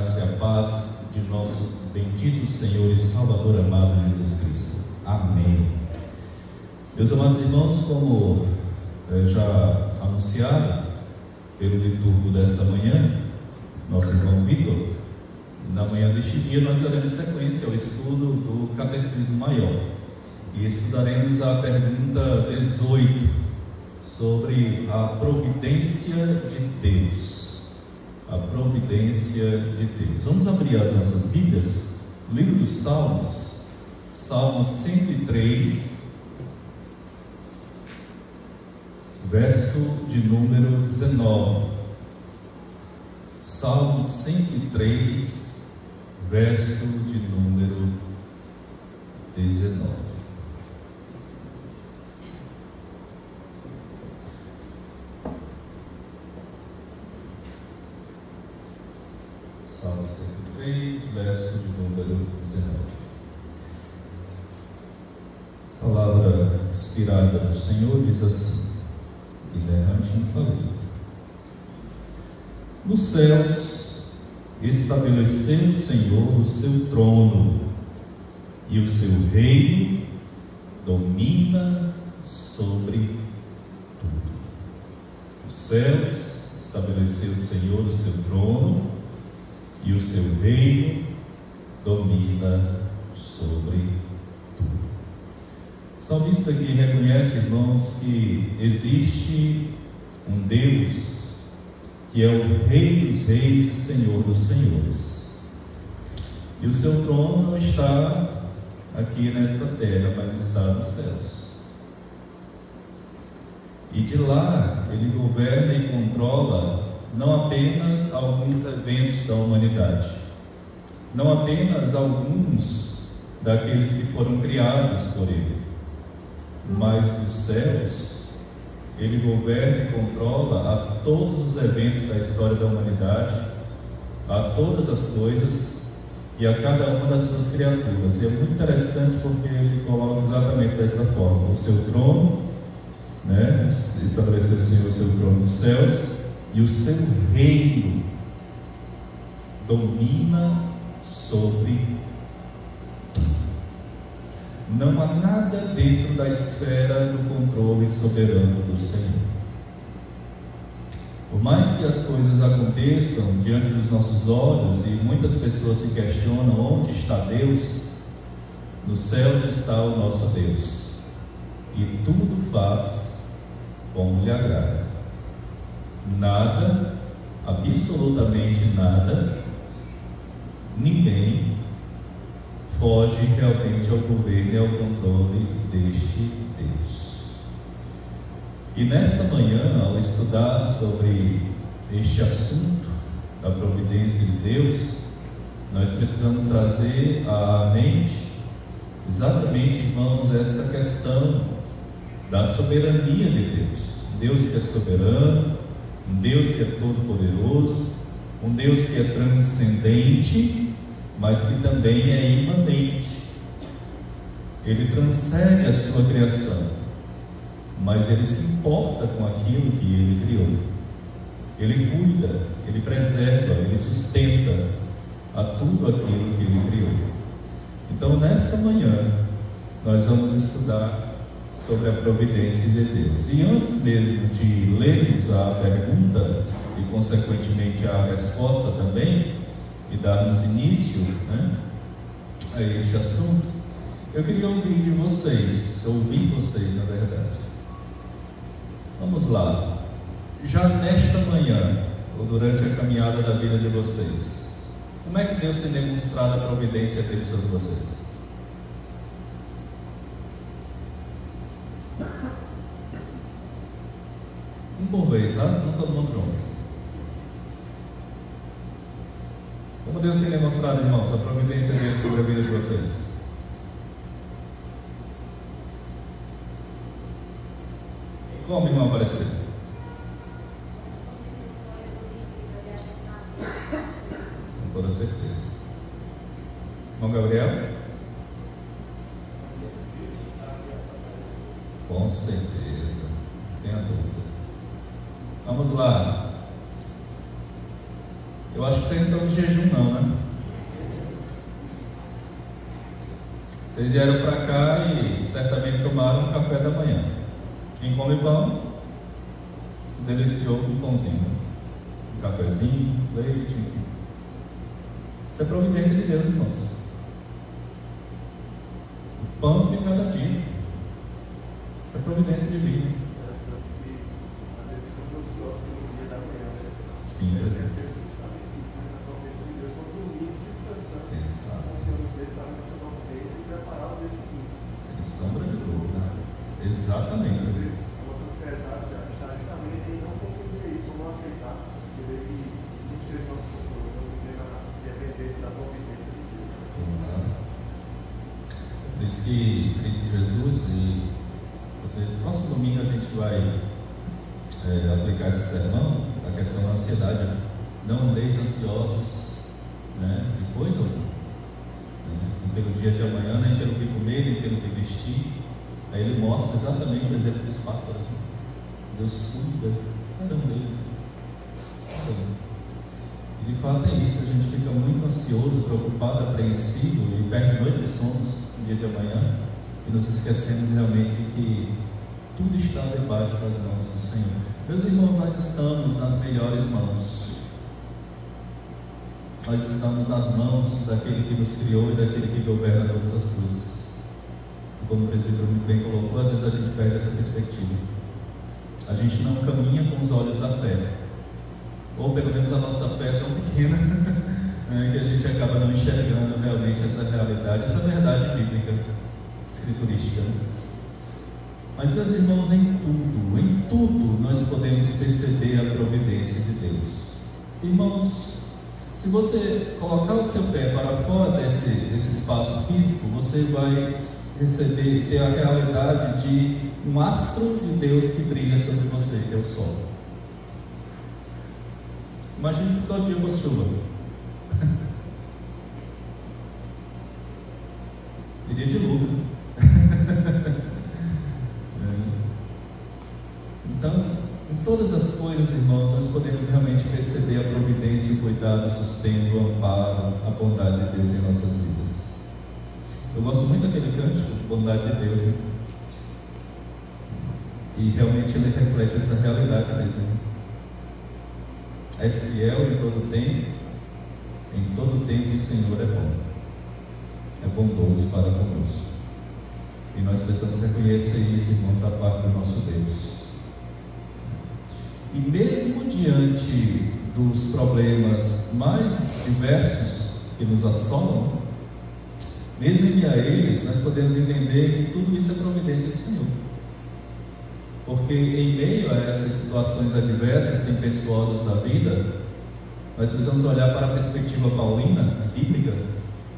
graça e a paz de nosso bendito Senhor e Salvador amado Jesus Cristo. Amém. Meus amados irmãos, como já anunciado pelo liturgo desta manhã, nosso irmão Vitor, na manhã deste dia nós daremos sequência ao estudo do Catecismo Maior e estudaremos a pergunta 18 sobre a providência de Deus. A providência de Deus. Vamos abrir as nossas Bíblias, livro dos Salmos, Salmo 103, verso de número 19. Salmo 103, verso de número 19. Salmo 103, verso de número 19. A palavra inspirada do Senhor diz assim: inerrante e infalível. Nos céus estabeleceu o Senhor o seu trono, e o seu reino domina sobre tudo. Nos céus estabeleceu o Senhor o seu trono, e o seu reino domina sobre tudo. O salmista aqui reconhece, irmãos, que existe um Deus que é o Rei dos Reis e Senhor dos Senhores. E o seu trono não está aqui nesta terra, mas está nos céus. E de lá ele governa e controla não apenas alguns eventos da humanidade, não apenas alguns daqueles que foram criados por ele, mas dos céus ele governa e controla a todos os eventos da história da humanidade, a todas as coisas e a cada uma das suas criaturas. E é muito interessante porque ele coloca exatamente dessa forma: o seu trono, estabeleceu o Senhor o seu trono nos céus, e o seu reino domina sobre tudo. Não há nada dentro da esfera do controle soberano do Senhor. Por mais que as coisas aconteçam diante dos nossos olhos e muitas pessoas se questionam onde está Deus, nos céus está o nosso Deus, e tudo faz como lhe agrada. Nada, absolutamente nada, ninguém foge realmente ao governo e ao controle deste Deus. E nesta manhã, ao estudar sobre este assunto da providência de Deus, nós precisamos trazer à mente exatamente, irmãos, esta questão da soberania de Deus. Deus que é soberano, um Deus que é todo-poderoso, um Deus que é transcendente, mas que também é imanente. Ele transcende a sua criação, mas ele se importa com aquilo que ele criou. Ele cuida, ele preserva, ele sustenta a tudo aquilo que ele criou. Então, nesta manhã, nós vamos estudar sobre a providência de Deus. E antes mesmo de lermos a pergunta e consequentemente a resposta também, e darmos início a este assunto, eu queria ouvir vocês, na verdade. Vamos lá. Já nesta manhã, ou durante a caminhada da vida de vocês, como é que Deus tem demonstrado a providência dele sobre vocês? Um por vez, tá? Não todo mundo junto. Como Deus tem demonstrado, irmãos, a providência dele sobre a vida de vocês? Como, irmão, apareceu? Com toda certeza. Irmão Gabriel? Com certeza, não tenha dúvida. Vamos lá. Eu acho que vocês não estão de jejum não, né? Vocês vieram para cá e certamente tomaram um café da manhã. Quem come pão se deliciou com um pãozinho, um cafezinho, leite, enfim. Isso é providência de Deus, irmãos. O pão de cada dia. Isso é providência divina. Às vezes fica ansioso no dia da manhã, né? Sim, mas é sempre justamente isso, né? A providência de Deus, quando dormir, descansando, confiando nele, sabe que a sua providência e preparar o dia seguinte. Sem sombra de dúvida. Exatamente. Às vezes a nossa ansiedade está justamente em não compreender isso, ou não aceitar, que não seja nosso controle, não viver na dependência da providência de Deus. Por isso que Cristo Jesus, no próximo domingo a gente vai aplicar esse sermão, a questão da ansiedade. Não andeis ansiosos, né, de coisa alguma, nem pelo dia de amanhã, nem pelo que comer, nem pelo que vestir. Aí ele mostra exatamente o exemplo dos pássaros. Deus cuida cada um deles. Cada um. E de fato é isso, a gente fica muito ansioso, preocupado, apreensivo e perde noite de sono no dia de amanhã e nos esquecemos realmente de que tudo está debaixo das mãos do Senhor. Meus irmãos, nós estamos nas melhores mãos. Nós estamos nas mãos daquele que nos criou e daquele que governa todas as coisas. Como o presbítero muito bem colocou, às vezes a gente perde essa perspectiva. A gente não caminha com os olhos da fé. Ou pelo menos a nossa fé é tão pequena que a gente acaba não enxergando realmente essa realidade, essa verdade bíblica, escriturística. Mas, meus irmãos, em tudo nós podemos perceber a providência de Deus. Irmãos, se você colocar o seu pé para fora desse espaço físico, você vai ter a realidade de um astro de Deus que brilha sobre você, que é o sol. Imagine se todo dia fosse chuva. Iria dilúvio. Então, em todas as coisas, irmãos, nós podemos realmente perceber a providência, o cuidado, o sustento, o amparo, a bondade de Deus em nossas vidas. Eu gosto muito daquele cântico, bondade de Deus, né? E realmente ele reflete essa realidade mesmo. És fiel em todo tempo o Senhor é bom, é bondoso para conosco. E nós precisamos reconhecer isso, irmão, da parte do nosso Deus. E mesmo diante dos problemas mais diversos que nos assolam, mesmo em meio a eles, nós podemos entender que tudo isso é providência do Senhor. Porque em meio a essas situações adversas, tempestuosas da vida, nós precisamos olhar para a perspectiva paulina, bíblica,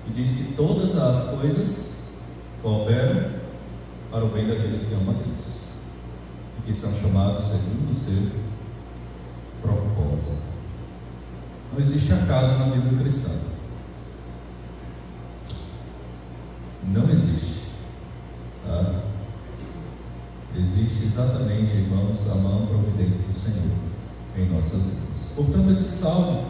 e diz que todas as coisas cooperam para o bem daqueles que amam a Deus, e que são chamados segundo o seu propósito. Não existe acaso na vida cristã. Não existe. Tá? Existe exatamente, irmãos, a mão providente do Senhor em nossas vidas. Portanto, esse salmo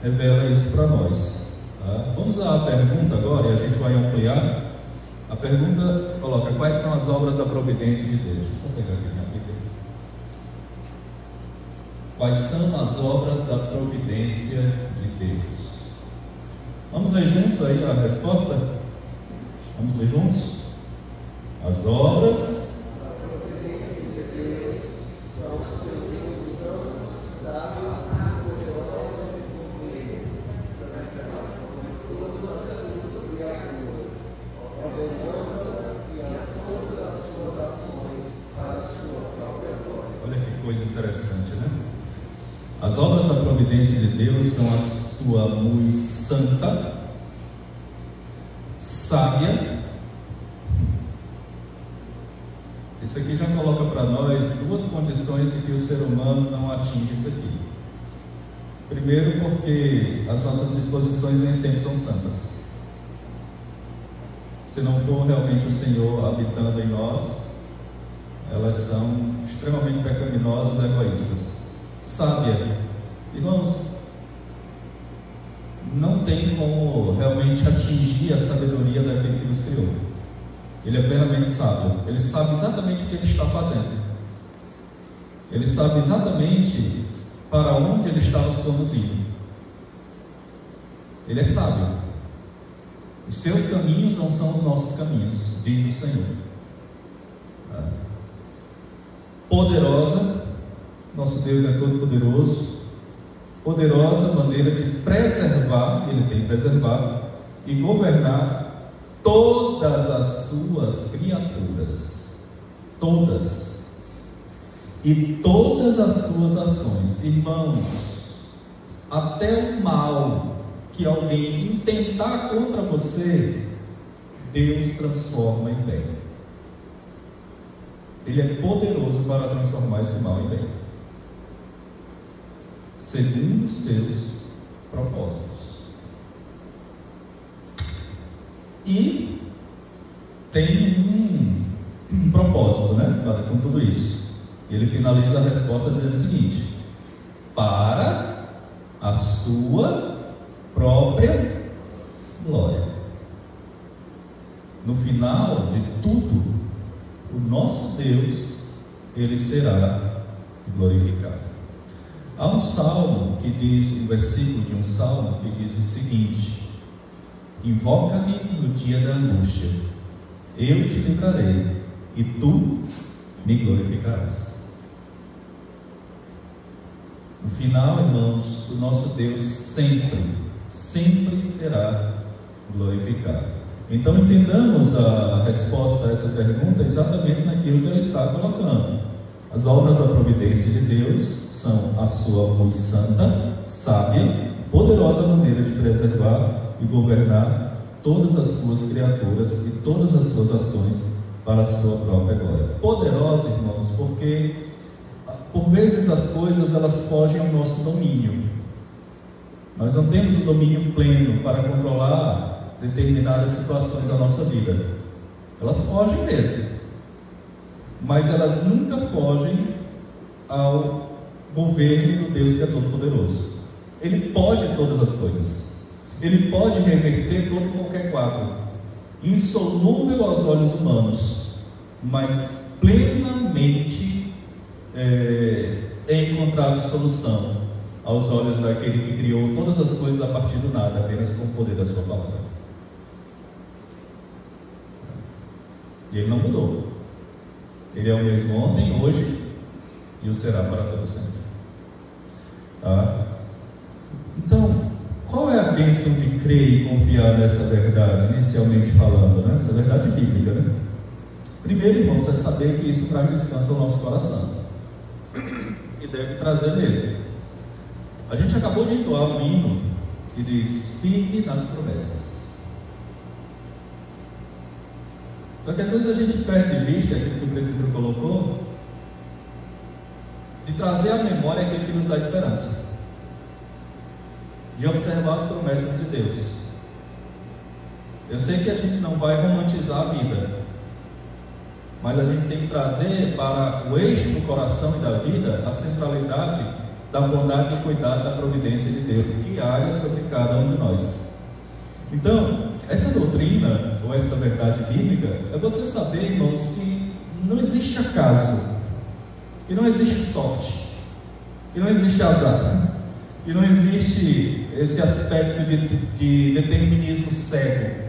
revela isso para nós. Tá? Vamos à pergunta agora, e a gente vai ampliar. A pergunta coloca: quais são as obras da providência de Deus? Deixa eu só pegar aqui minha Bíblia. Quais são as obras da providência de Deus? Vamos ler juntos aí a resposta? Vamos ler juntos? As obras da providência de Deus são os seus desígnios sábios e poderosos de cumprir, da preservação de todas as suas criaturas, ordenando-as e a todas as suas ações para a sua própria glória. Olha que coisa interessante, né? As obras da providência de Deus são a sua luz santa, sábia. Isso aqui já coloca para nós duas condições de que o ser humano não atinge isso aqui. Primeiro, porque as nossas disposições nem sempre são santas. Se não for realmente o Senhor habitando em nós, elas são extremamente pecaminosas e egoístas. Sábia, irmãos, não tem como realmente atingir a sabedoria daquele que nos criou. Ele é plenamente sábio. Ele sabe exatamente o que ele está fazendo. Ele sabe exatamente para onde ele está nos conduzindo. Ele é sábio. Os seus caminhos não são os nossos caminhos, diz o Senhor. Poderosa, nosso Deus é todo poderoso. Poderosa maneira de preservar, ele tem preservado e governar todas as suas criaturas, todas, e todas as suas ações. Irmãos, até o mal que alguém intentar contra você, Deus transforma em bem. Ele é poderoso para transformar esse mal em bem, segundo os seus propósitos. E tem um propósito, né, com tudo isso. Ele finaliza a resposta dizendo o seguinte: para a sua própria glória. No final de tudo, o nosso Deus, ele será glorificado. Há um salmo que diz, um versículo de um salmo que diz o seguinte: invoca-me no dia da angústia, eu te livrarei e tu me glorificarás. No final, irmãos, o nosso Deus sempre será glorificado. Então entendamos a resposta a essa pergunta exatamente naquilo que ela está colocando. As obras da providência de Deus são a sua muito santa, sábia, poderosa maneira de preservar e governar todas as suas criaturas e todas as suas ações para a sua própria glória. Poderosa, irmãos, porque por vezes as coisas elas fogem ao nosso domínio. Nós não temos o domínio pleno para controlar determinadas situações da nossa vida. Elas fogem mesmo, mas elas nunca fogem ao governo do Deus que é todo poderoso. Ele pode todas as coisas. Ele pode reverter todo e qualquer quadro, insolúvel aos olhos humanos, mas plenamente encontrado solução aos olhos daquele que criou todas as coisas a partir do nada, apenas com o poder da sua palavra. E ele não mudou. Ele é o mesmo ontem, hoje e o será para todo sempre. Então, qual é a bênção de crer e confiar nessa verdade, inicialmente falando, né? Essa verdade bíblica, né? Primeiro, irmãos, é saber que isso traz descanso ao nosso coração. E deve trazer mesmo. A gente acabou de entoar um hino que diz: firme nas promessas. Só que às vezes a gente perde de vista aquilo que o presbítero colocou, de trazer à memória aquilo que nos dá esperança, de observar as promessas de Deus. Eu sei que a gente não vai romantizar a vida, mas a gente tem que trazer para o eixo do coração e da vida a centralidade da bondade e cuidado da providência de Deus diária sobre cada um de nós. Então, essa doutrina, ou essa verdade bíblica, é você saber, irmãos, que não existe acaso, que não existe sorte, que não existe azar, que não existe esse aspecto de determinismo cego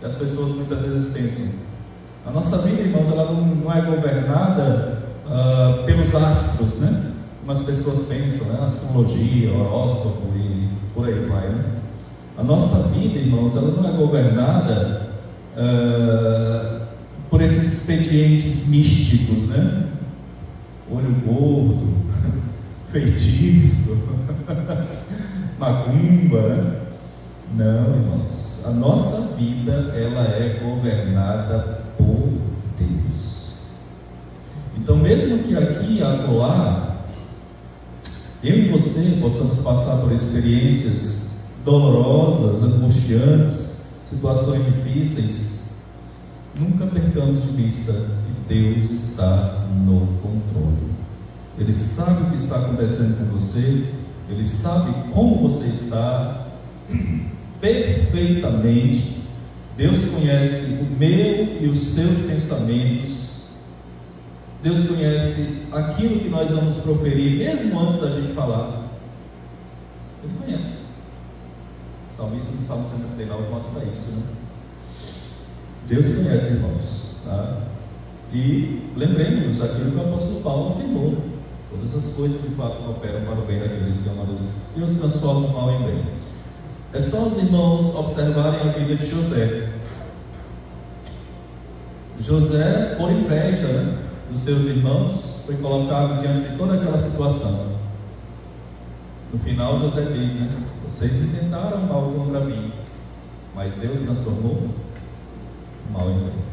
que as pessoas muitas vezes pensam. A nossa vida, irmãos, ela não é governada pelos astros, né? Como as pessoas pensam, né? Astrologia, horóscopo e por aí vai, né? A nossa vida, irmãos, ela não é governada por esses expedientes místicos, né? Olho gordo, feitiço, macumba, né? Não, irmãos, a nossa vida, ela é governada por Deus. Então, mesmo que aqui e acolá eu e você possamos passar por experiências dolorosas, angustiantes, situações difíceis, nunca percamos de vista que Deus está no controle. Ele sabe o que está acontecendo com você, Ele sabe como você está perfeitamente, Deus conhece o meu e os seus pensamentos. Deus conhece aquilo que nós vamos proferir, mesmo antes da gente falar. Ele conhece. O salmista do Salmo 139 mostra isso, né? Deus conhece, irmãos, tá? E lembremos aquilo que o apóstolo Paulo afirmou: todas as coisas de fato cooperam para o bem daqueles que amam a Deus. Deus transforma o mal em bem. É só os irmãos observarem a vida de José. José, por inveja, né, dos seus irmãos, foi colocado diante de toda aquela situação. No final, José diz, né: vocês intentaram mal contra mim, mas Deus transformou o mal em bem.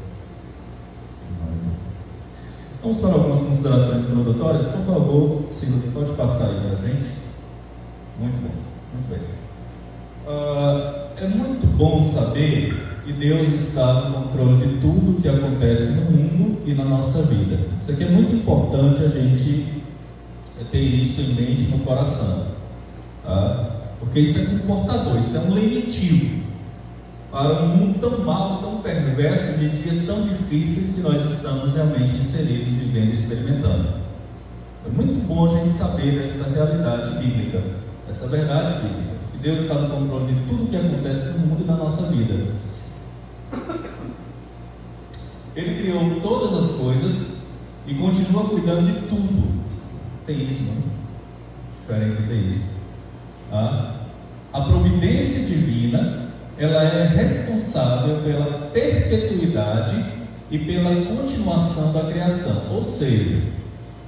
Vamos para algumas considerações introdutórias. Por favor, Silas, pode passar aí para a gente? Muito bom, muito bem. É muito bom saber que Deus está no controle de tudo que acontece no mundo e na nossa vida. Isso aqui é muito importante a gente ter isso em mente, no coração, tá? Porque isso é confortador, isso é um lenitivo para um mundo tão mau, tão perverso, de dias tão difíceis que nós estamos realmente inseridos, vivendo e experimentando. É muito bom a gente saber dessa realidade bíblica, essa verdade bíblica, que Deus está no controle de tudo que acontece no mundo e na nossa vida. Ele criou todas as coisas e continua cuidando de tudo. Teísmo, né? Diferente do teísmo. A providência divina, ela é responsável pela perpetuidade e pela continuação da criação. Ou seja,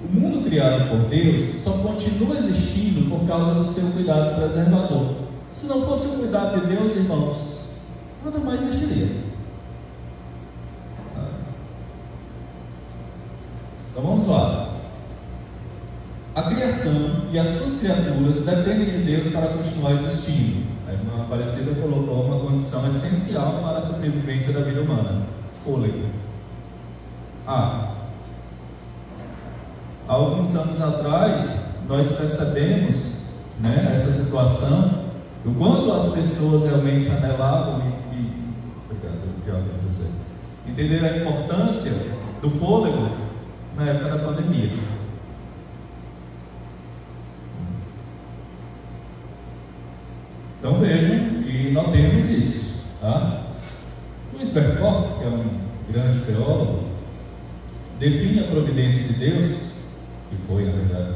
o mundo criado por Deus só continua existindo por causa do seu cuidado preservador. Se não fosse o cuidado de Deus, irmãos, nada mais existiria. Então vamos lá. A criação e as suas criaturas dependem de Deus para continuar existindo. A irmã Aparecida colocou uma condição essencial para a sobrevivência da vida humana: fôlego. Há alguns anos atrás, nós percebemos, né, essa situação, do quanto as pessoas realmente anelavam entenderam a importância do fôlego na época da pandemia. Então vejam e notemos isso, tá? Louis Berkhoff, que é um grande teólogo, define a providência de Deus, que foi na verdade,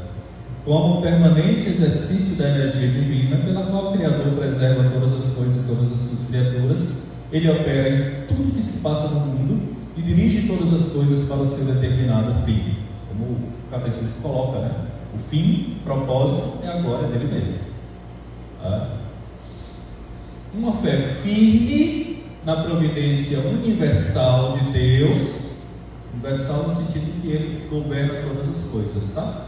como um permanente exercício da energia divina, pela qual o Criador preserva todas as coisas e todas as suas criaturas. Ele opera em tudo que se passa no mundo e dirige todas as coisas para o seu determinado fim, como o catecismo coloca, né? O fim, o propósito é a glória dele mesmo. Tá? Uma fé firme na providência universal de Deus, universal no sentido de que Ele governa todas as coisas, tá?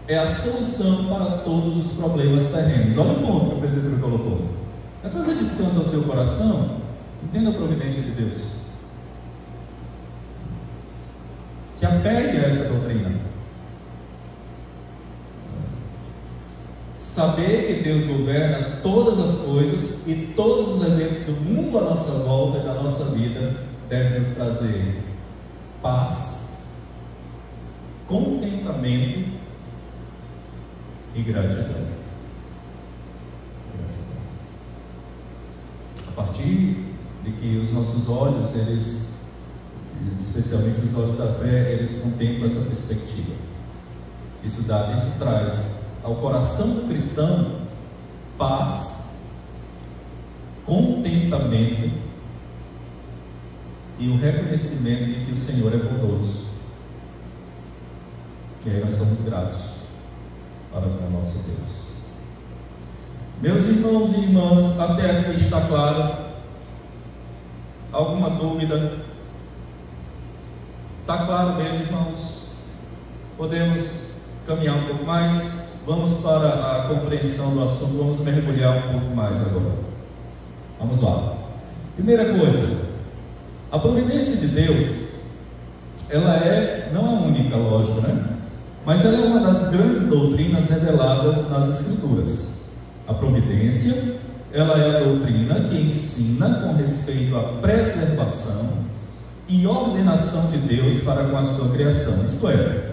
É a solução para todos os problemas terrenos. Olha o ponto que o presbítero colocou. É trazer descanso ao seu coração. Entenda a providência de Deus. Se apegue a essa doutrina. Saber que Deus governa todas as coisas e todos os eventos do mundo à nossa volta e da nossa vida deve nos trazer paz, contentamento e gratidão. A partir de que os nossos olhos, eles, especialmente os olhos da fé, eles contemplam essa perspectiva. Isso traz ao coração do cristão paz, contentamento e o reconhecimento de que o Senhor é bondoso. E aí nós somos gratos para com o nosso Deus. Meus irmãos e irmãs, até aqui está claro? Alguma dúvida? Está claro mesmo, irmãos? Podemos caminhar um pouco mais? Vamos para a compreensão do assunto, vamos mergulhar um pouco mais agora. Vamos lá. Primeira coisa, a providência de Deus, ela é, não a única, lógico, né? Mas ela é uma das grandes doutrinas reveladas nas Escrituras. A providência ela é a doutrina que ensina com respeito à preservação e ordenação de Deus para com a sua criação. Isto é,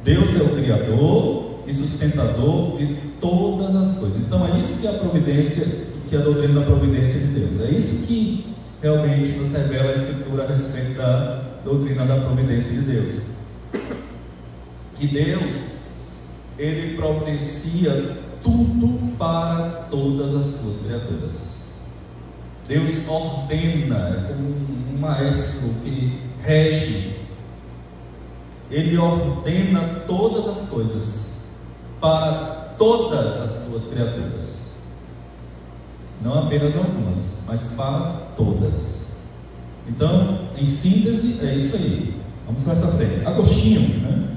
Deus é o Criador e sustentador de todas as coisas. Então é isso que é a providência, que é a doutrina da providência de Deus. É isso que realmente nos revela a Escritura a respeito da doutrina da providência de Deus. Que Deus, Ele providencia tudo para todas as suas criaturas. Deus ordena, é como um maestro que rege. Ele ordena todas as coisas para todas as suas criaturas, não apenas algumas, mas para todas. Então, em síntese, é isso aí. Vamos mais à frente. Agostinho, né,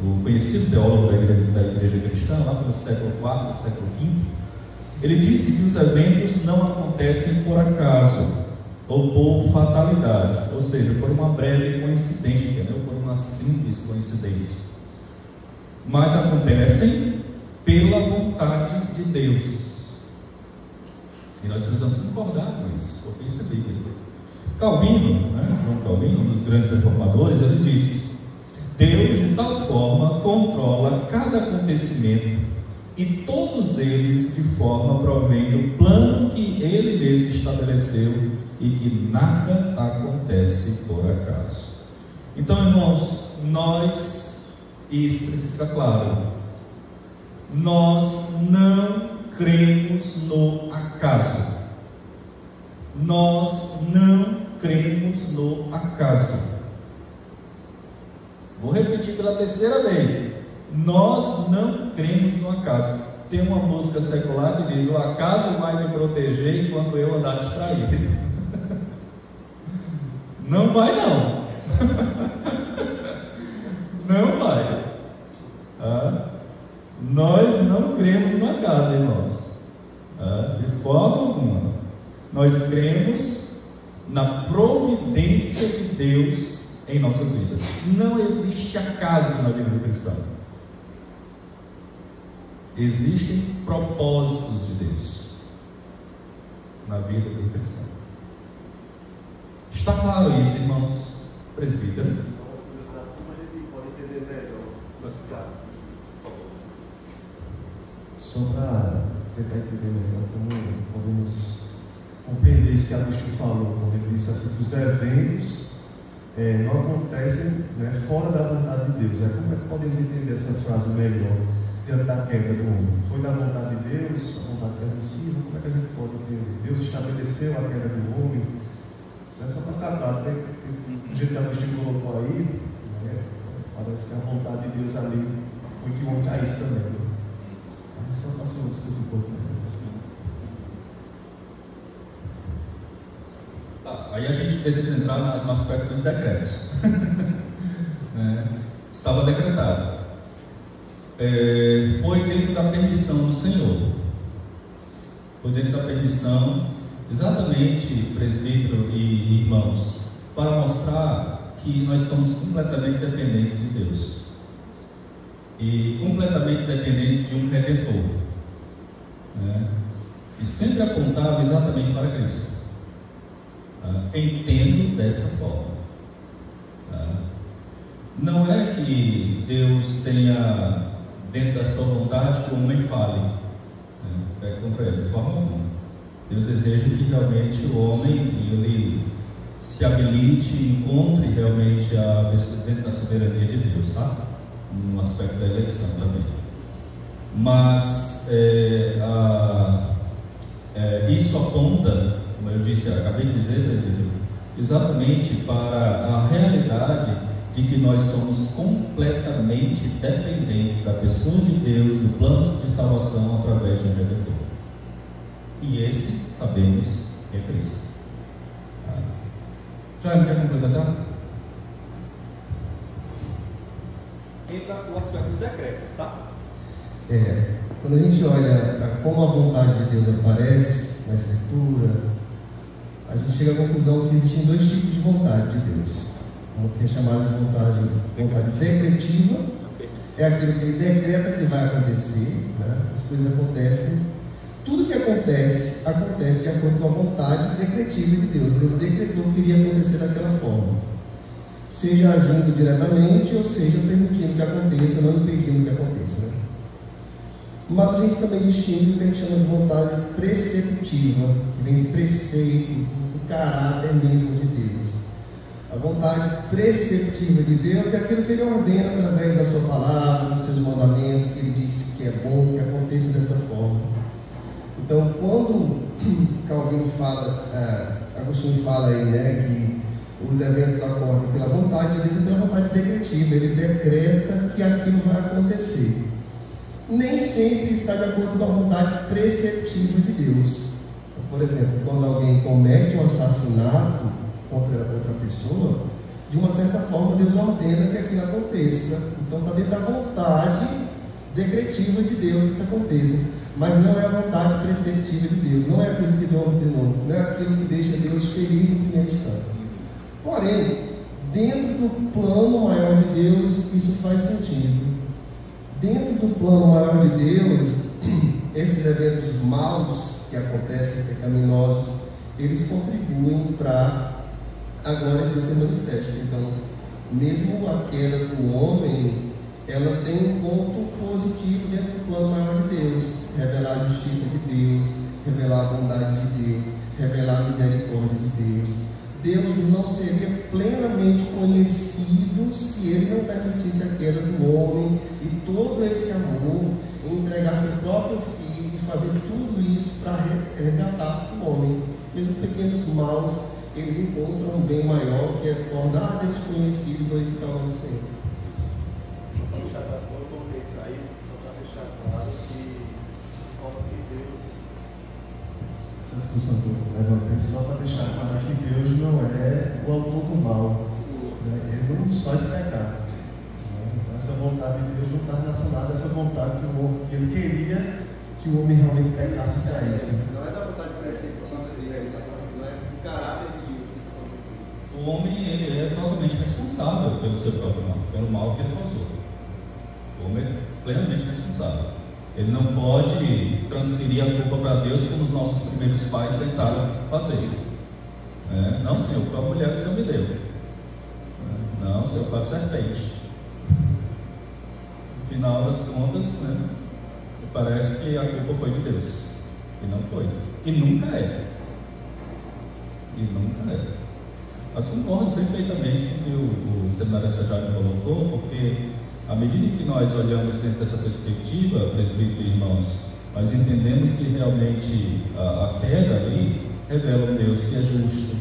o conhecido teólogo da igreja cristã, lá pelo século IV, século V, ele disse que os eventos não acontecem por acaso ou por fatalidade, ou seja, por uma breve coincidência, né, ou por uma simples coincidência, mas acontecem pela vontade de Deus. E nós precisamos concordar com isso, porque isso é bíblico. Calvino, né, João Calvino, um dos grandes reformadores, ele disse: Deus de tal forma controla cada acontecimento e todos eles de forma provém do plano que Ele mesmo estabeleceu e que nada acontece por acaso. Então, irmãos, nós, e isso precisa ficar claro, nós não cremos no acaso. Nós não cremos no acaso. Vou repetir pela terceira vez: nós não cremos no acaso. Tem uma música secular que diz: o acaso vai me proteger enquanto eu andar distraído. Não vai não. Não vai. Nós não cremos no acaso, irmãos, de forma alguma. Nós cremos na providência de Deus em nossas vidas. Não existe acaso na vida do cristão. Existem propósitos de Deus na vida do cristão. Está claro isso, irmãos presbíteros? Como a gente pode entender melhor? Só para tentar entender melhor como podemos compreender isso que Agostinho falou, quando ele disse assim, que os eventos não acontecem, né, fora da vontade de Deus. Como é que podemos entender essa frase melhor diante da queda do homem? Foi da vontade de Deus, a vontade permissiva? Como é que a gente pode entender? Deus estabeleceu a queda do homem? Isso é só para ficar claro, né? Do jeito que Agostinho colocou aí, né, parece que a vontade de Deus ali foi que o homem caísse também. Né? Só passou a discutir um pouco. Aí a gente precisa entrar no aspecto dos decretos. Estava decretado. Foi dentro da permissão do Senhor. Foi dentro da permissão, exatamente, presbítero e irmãos, para mostrar que nós somos completamente dependentes de Deus. E completamente dependentes de um Redentor. E sempre apontava exatamente para Cristo. Entendo dessa forma. Não é que Deus tenha dentro da sua vontade que o homem fale, é contra ele, de forma alguma. Deus deseja que realmente o homem ele se habilite e encontre realmente a pessoa dentro da soberania de Deus, tá? No aspecto da eleição também. Mas isso aponta, como eu disse, acabei de dizer, presbítero, exatamente para a realidade de que nós somos completamente dependentes da pessoa de Deus, do plano de salvação através de um Redentor. E esse, sabemos, é Cristo. Já me quer complementar? Entra o aspecto dos decretos, tá? Quando a gente olha para como a vontade de Deus aparece na Escritura, a gente chega à conclusão que existem dois tipos de vontade de Deus. Uma que é chamada de vontade decretiva, é aquilo que ele decreta que vai acontecer, né? As coisas acontecem Tudo que acontece de acordo com a vontade decretiva de Deus. Deus decretou que iria acontecer daquela forma, seja agindo diretamente ou seja permitindo que aconteça, não impedindo que aconteça, né? Mas a gente também distingue o que a gente chama de vontade preceptiva, que vem de preceito, do caráter mesmo de Deus. A vontade preceptiva de Deus é aquilo que Ele ordena através da sua palavra, dos seus mandamentos, que Ele disse que é bom que aconteça dessa forma. Então, quando Calvino fala, Agostinho fala aí, né, que os eventos ocorrem pela vontade de Deus e pela vontade decretiva, ele decreta que aquilo vai acontecer. Nem sempre está de acordo com a vontade preceptiva de Deus. Por exemplo, quando alguém comete um assassinato contra outra pessoa, de uma certa forma Deus ordena que aquilo aconteça. Então está dentro da vontade decretiva de Deus que isso aconteça, mas não é a vontade preceptiva de Deus, não é aquilo que Deus ordenou, não é aquilo que deixa Deus feliz em primeira instância. Porém, dentro do plano maior de Deus, isso faz sentido. Dentro do plano maior de Deus, esses eventos maus que acontecem, pecaminosos, eles contribuem para a glória de Deus se manifesta. Então, mesmo a queda do homem, ela tem um ponto positivo dentro do plano maior de Deus: revelar a justiça de Deus, revelar a bondade de Deus, revelar a misericórdia de Deus. Deus não seria plenamente conhecido se Ele não permitisse a queda do homem e todo esse amor em entregar seu próprio Filho e fazer tudo isso para resgatar o homem. Mesmo pequenos maus, eles encontram um bem maior, que é tornar Deus conhecido e glorificar o nome do Senhor. Para deixar claro, quando eu coloquei isso aí, só para deixar claro que de forma que Deus... Essa discussão que eu levantei só para deixar claro que Deus não é o autor do mal, né? Ele não nos faz pecar, né? Então, essa vontade de Deus não está relacionada a essa vontade que Ele queria que o homem realmente pecasse e caísse. Não é da vontade preceptiva dele, não é do caráter de Deus que isso acontecesse. O homem, ele é totalmente responsável pelo seu próprio mal, pelo mal que ele causou. O homem é plenamente responsável. Ele não pode transferir a culpa para Deus como os nossos primeiros pais tentaram fazer. Não, Senhor, foi a mulher que o Senhor me deu. Não, Senhor, foi a serpente. No final das contas, parece que a culpa foi de Deus. E não foi. E nunca é. E nunca é. Mas concordo perfeitamente com o que o seminário Sajari colocou, porque à medida que nós olhamos dentro dessa perspectiva, presbítero e irmãos, nós entendemos que realmente a queda ali revela um Deus que é justo,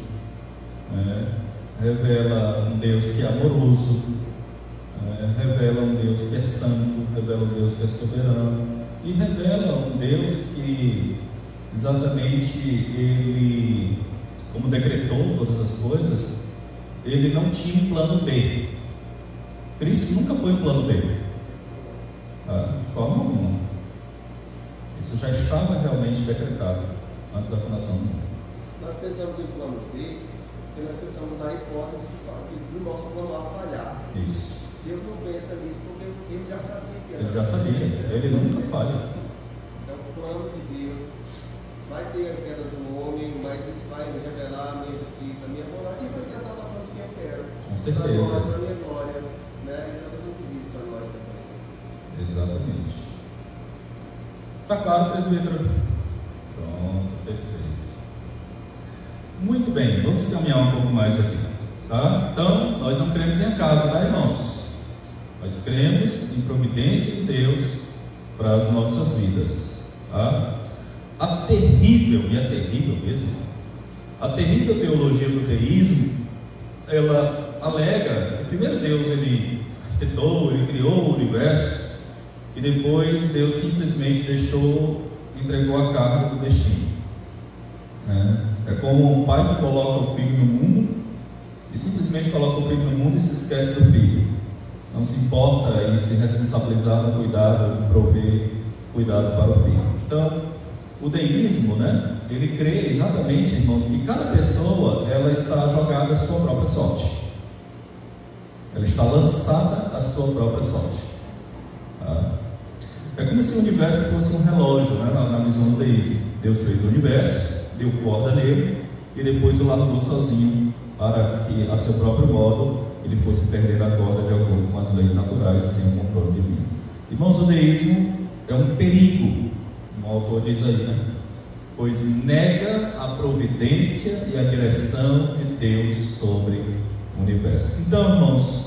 revela um Deus que é amoroso, revela um Deus que é santo, revela um Deus que é soberano, e revela um Deus que exatamente Ele, como decretou todas as coisas, Ele não tinha um plano B. Cristo nunca foi um plano B, de forma alguma. Isso já estava realmente decretado antes da fundação do mundo. Nós pensamos em plano B, porque nós pensamos na hipótese do nosso plano A falhar. Isso. Deus não pensa nisso porque Ele já sabia que era. Ele já sabia, Ele nunca falha. Então, o plano de Deus vai ter a queda do homem, mas isso vai revelar a minha justiça, a minha bondade, e vai ter a salvação que eu quero. Com certeza. A minha glória. Exatamente. Está claro, presbítero? Pronto, perfeito. Muito bem, vamos caminhar um pouco mais aqui, tá? Então, nós não cremos em acaso, tá, irmãos? Nós cremos em providência de Deus para as nossas vidas, tá? A terrível, e é terrível mesmo, a terrível teologia do teísmo, ela alega que primeiro Deus, Ele arquitetou, Ele criou o universo, e depois Deus simplesmente entregou a carga do destino. É como um pai que coloca o filho no mundo e simplesmente coloca o filho no mundo e se esquece do filho. Não se importa em se responsabilizar no cuidado, em prover cuidado para o filho. Então, o deísmo, ele crê exatamente, irmãos, que cada pessoa ela está jogada à sua própria sorte. Ela está lançada à sua própria sorte. É como se o universo fosse um relógio, né? Na visão do deísmo. Deus fez o universo, deu corda nele e depois o largou sozinho para que, a seu próprio modo, ele fosse perder a corda de acordo com as leis naturais e sem o controle divino. Irmãos, o deísmo é um perigo, como o autor diz aí, né? Pois nega a providência e a direção de Deus sobre o universo. Então, irmãos,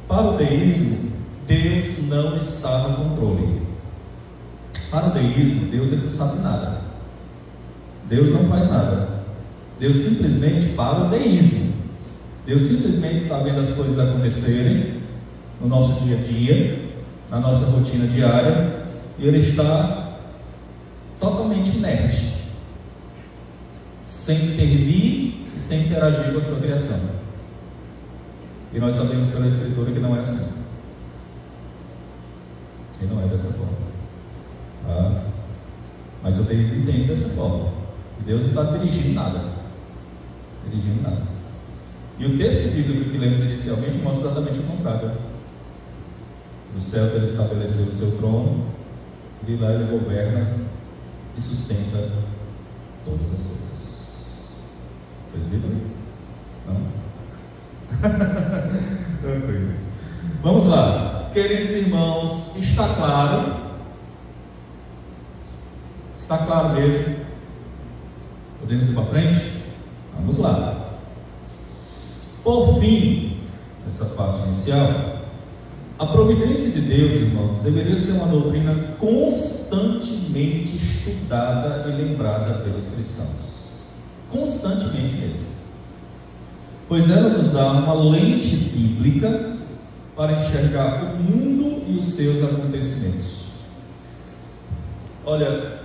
para o deísmo, Deus não está no controle. Para o deísmo, Deus ele não sabe nada. Deus não faz nada. Deus simplesmente, para o deísmo, Deus simplesmente está vendo as coisas acontecerem no nosso dia a dia, na nossa rotina diária, e Ele está totalmente inerte, sem intervir e sem interagir com a sua criação. E nós sabemos pela Escritura que não é assim. E não é dessa forma. Tá? Mas o deísmo entende dessa forma. E Deus não está dirigindo nada. Dirigindo nada. E o texto bíblico que lemos inicialmente mostra exatamente o contrário. Nos céus ele estabeleceu o seu trono, e lá ele governa e sustenta todas as coisas. Vocês viram? Não? Tranquilo. Vamos lá. Queridos irmãos, está claro? Está claro mesmo? Podemos ir para frente? Vamos lá. Por fim, essa parte inicial, a providência de Deus, irmãos, deveria ser uma doutrina constantemente estudada e lembrada pelos cristãos. Constantemente mesmo. Pois ela nos dá uma lente bíblica para enxergar o mundo e os seus acontecimentos. Olha,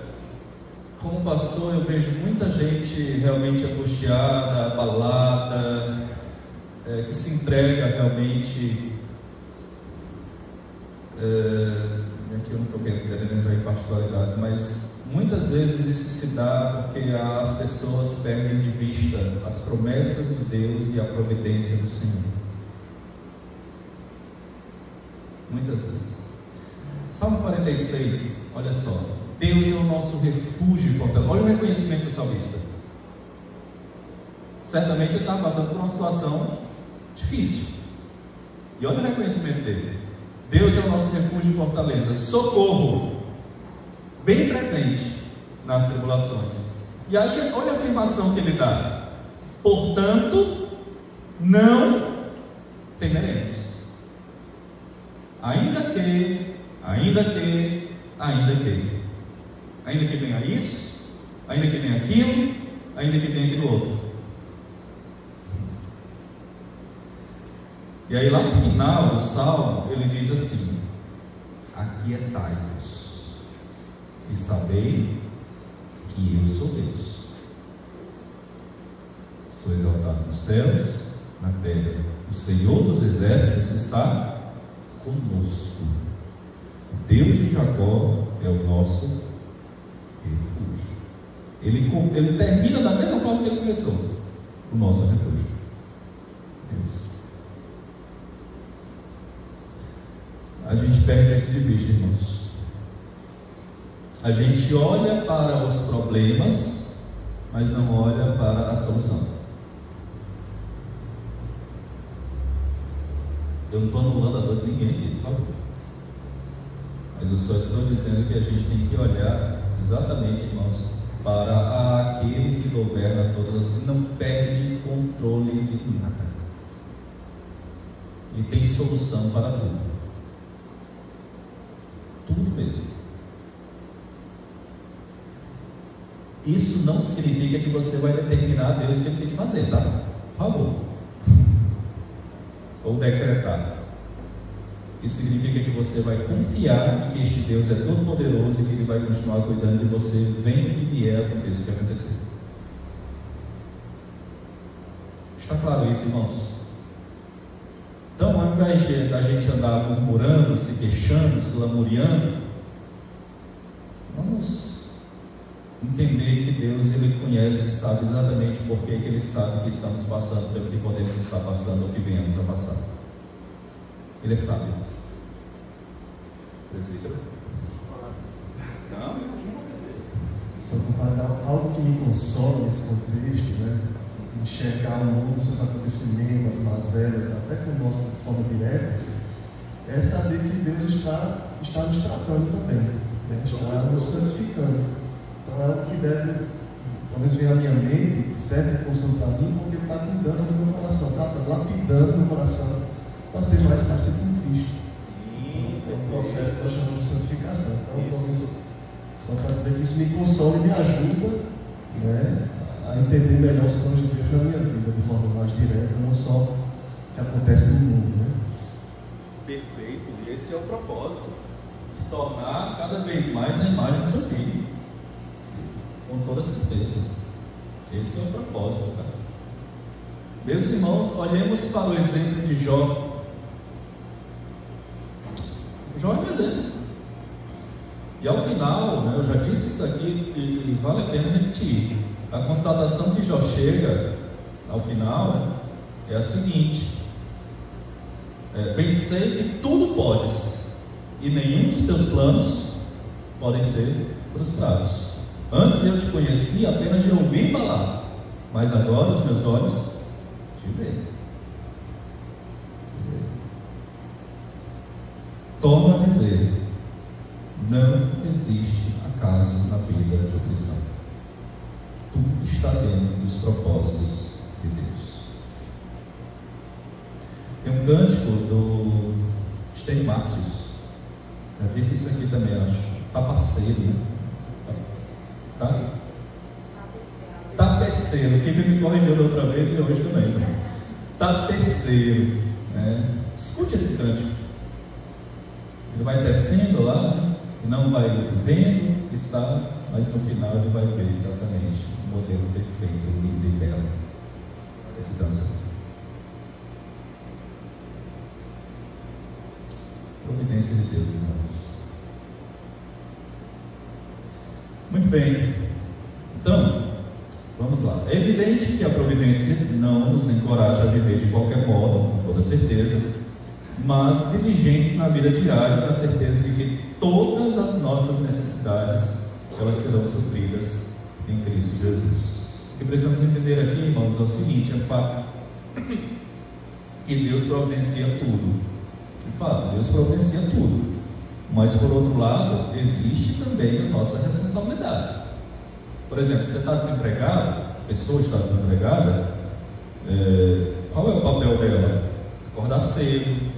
como pastor, eu vejo muita gente realmente angustiada, abalada, que se entrega realmente. Aqui eu não estou querendo entrar em particularidades, mas muitas vezes isso se dá porque as pessoas perdem de vista as promessas de Deus e a providência do Senhor. Muitas vezes. Salmo 46, olha só. Deus é o nosso refúgio e fortaleza. Olha o reconhecimento do salmista. Certamente ele está passando por uma situação difícil. E olha o reconhecimento dele. Deus é o nosso refúgio e fortaleza, socorro, bem presente nas tribulações. E aí, olha a afirmação que ele dá: portanto, não temeremos, ainda que venha isso, ainda que venha aquilo, ainda que venha aquilo outro. E aí lá no final do Salmo, ele diz assim: aquietai-vos e sabei que eu sou Deus. Sou exaltado nos céus, na terra. O Senhor dos exércitos está conosco. O Deus de Jacó é o nosso refúgio. Ele termina da mesma forma que ele começou: o nosso refúgio. Deus. A gente perde isso de vista, irmãos. A gente olha para os problemas, mas não olha para a solução. Eu não estou anulando a dor de ninguém aqui, por favor. Mas eu só estou dizendo que a gente tem que olhar exatamente, irmãos, para aquele que governa todas as coisas, não perde controle de nada. E tem solução para tudo. Tudo mesmo. Isso não significa que você vai determinar a Deus o que ele tem que fazer, tá? Por favor. Ou decretar. Isso significa que você vai confiar que este Deus é todo poderoso e que Ele vai continuar cuidando de você, venha o que vier, aconteça o que acontecer. Está claro isso, irmãos? Então, ao invés da gente andar murmurando, se queixando, se lamuriando, vamos entender que Deus, Ele conhece e sabe exatamente por que Ele sabe que estamos passando pelo que podemos estar passando ou que venhamos a passar. Ele é sábio. Presbítero. Não, imagina. Só comparar algo que me consola nesse contexto, né? Enxergar o mundo, seus acontecimentos, as mazelas, até com o nosso de forma direta, é saber que Deus está nos tratando também, né? Está nos santificando. Então é algo que deve, pelo menos vem à minha mente, serve de consolo para mim, porque Ele está cuidando do meu coração, está lapidando meu coração para ser mais parecido com Cristo. É um processo que nós chamamos de santificação. Então, só para dizer que isso me consola e me ajuda, né, a entender melhor os planos de Deus na minha vida, de forma mais direta, não só o que acontece no mundo. Né? Perfeito, e esse é o propósito, se tornar cada vez mais a imagem do seu filho, com toda certeza. Esse é o propósito, cara. Meus irmãos, olhemos para o exemplo de Jó. Jó é um exemplo. E ao final, né, eu já disse isso aqui e vale a pena repetir. A constatação que Jó chega ao final é a seguinte: bem sei que tudo podes, e nenhum dos teus planos podem ser frustrados. Antes eu te conheci apenas de ouvir falar, mas agora os meus olhos te veem. Torno a dizer: não existe acaso na vida do cristão. Tudo está dentro dos propósitos de Deus. Tem um cântico do Steinmácios, já disse isso aqui também, acho. Tapaceiro, né? Tapeceiro. Quem me corrigiu da outra vez e hoje também. Né? Tapeceiro. Né? Escute esse cântico. Ele vai descendo lá, não vai vendo que está, mas no final ele vai ver exatamente o modelo perfeito, lindo e belo. Esse danço. Providência de Deus, irmãos. Muito bem. Então, vamos lá. É evidente que a providência não nos encoraja a viver de qualquer modo, com toda certeza, mas diligentes na vida diária, na certeza de que todas as nossas necessidades, elas serão supridas em Cristo Jesus. O que precisamos entender aqui, irmãos, é o seguinte: é fato que Deus providencia tudo. De fato, Deus providencia tudo. Mas, por outro lado, existe também a nossa responsabilidade. Por exemplo, você está desempregado, a pessoa está desempregada, qual é o papel dela? Acordar cedo,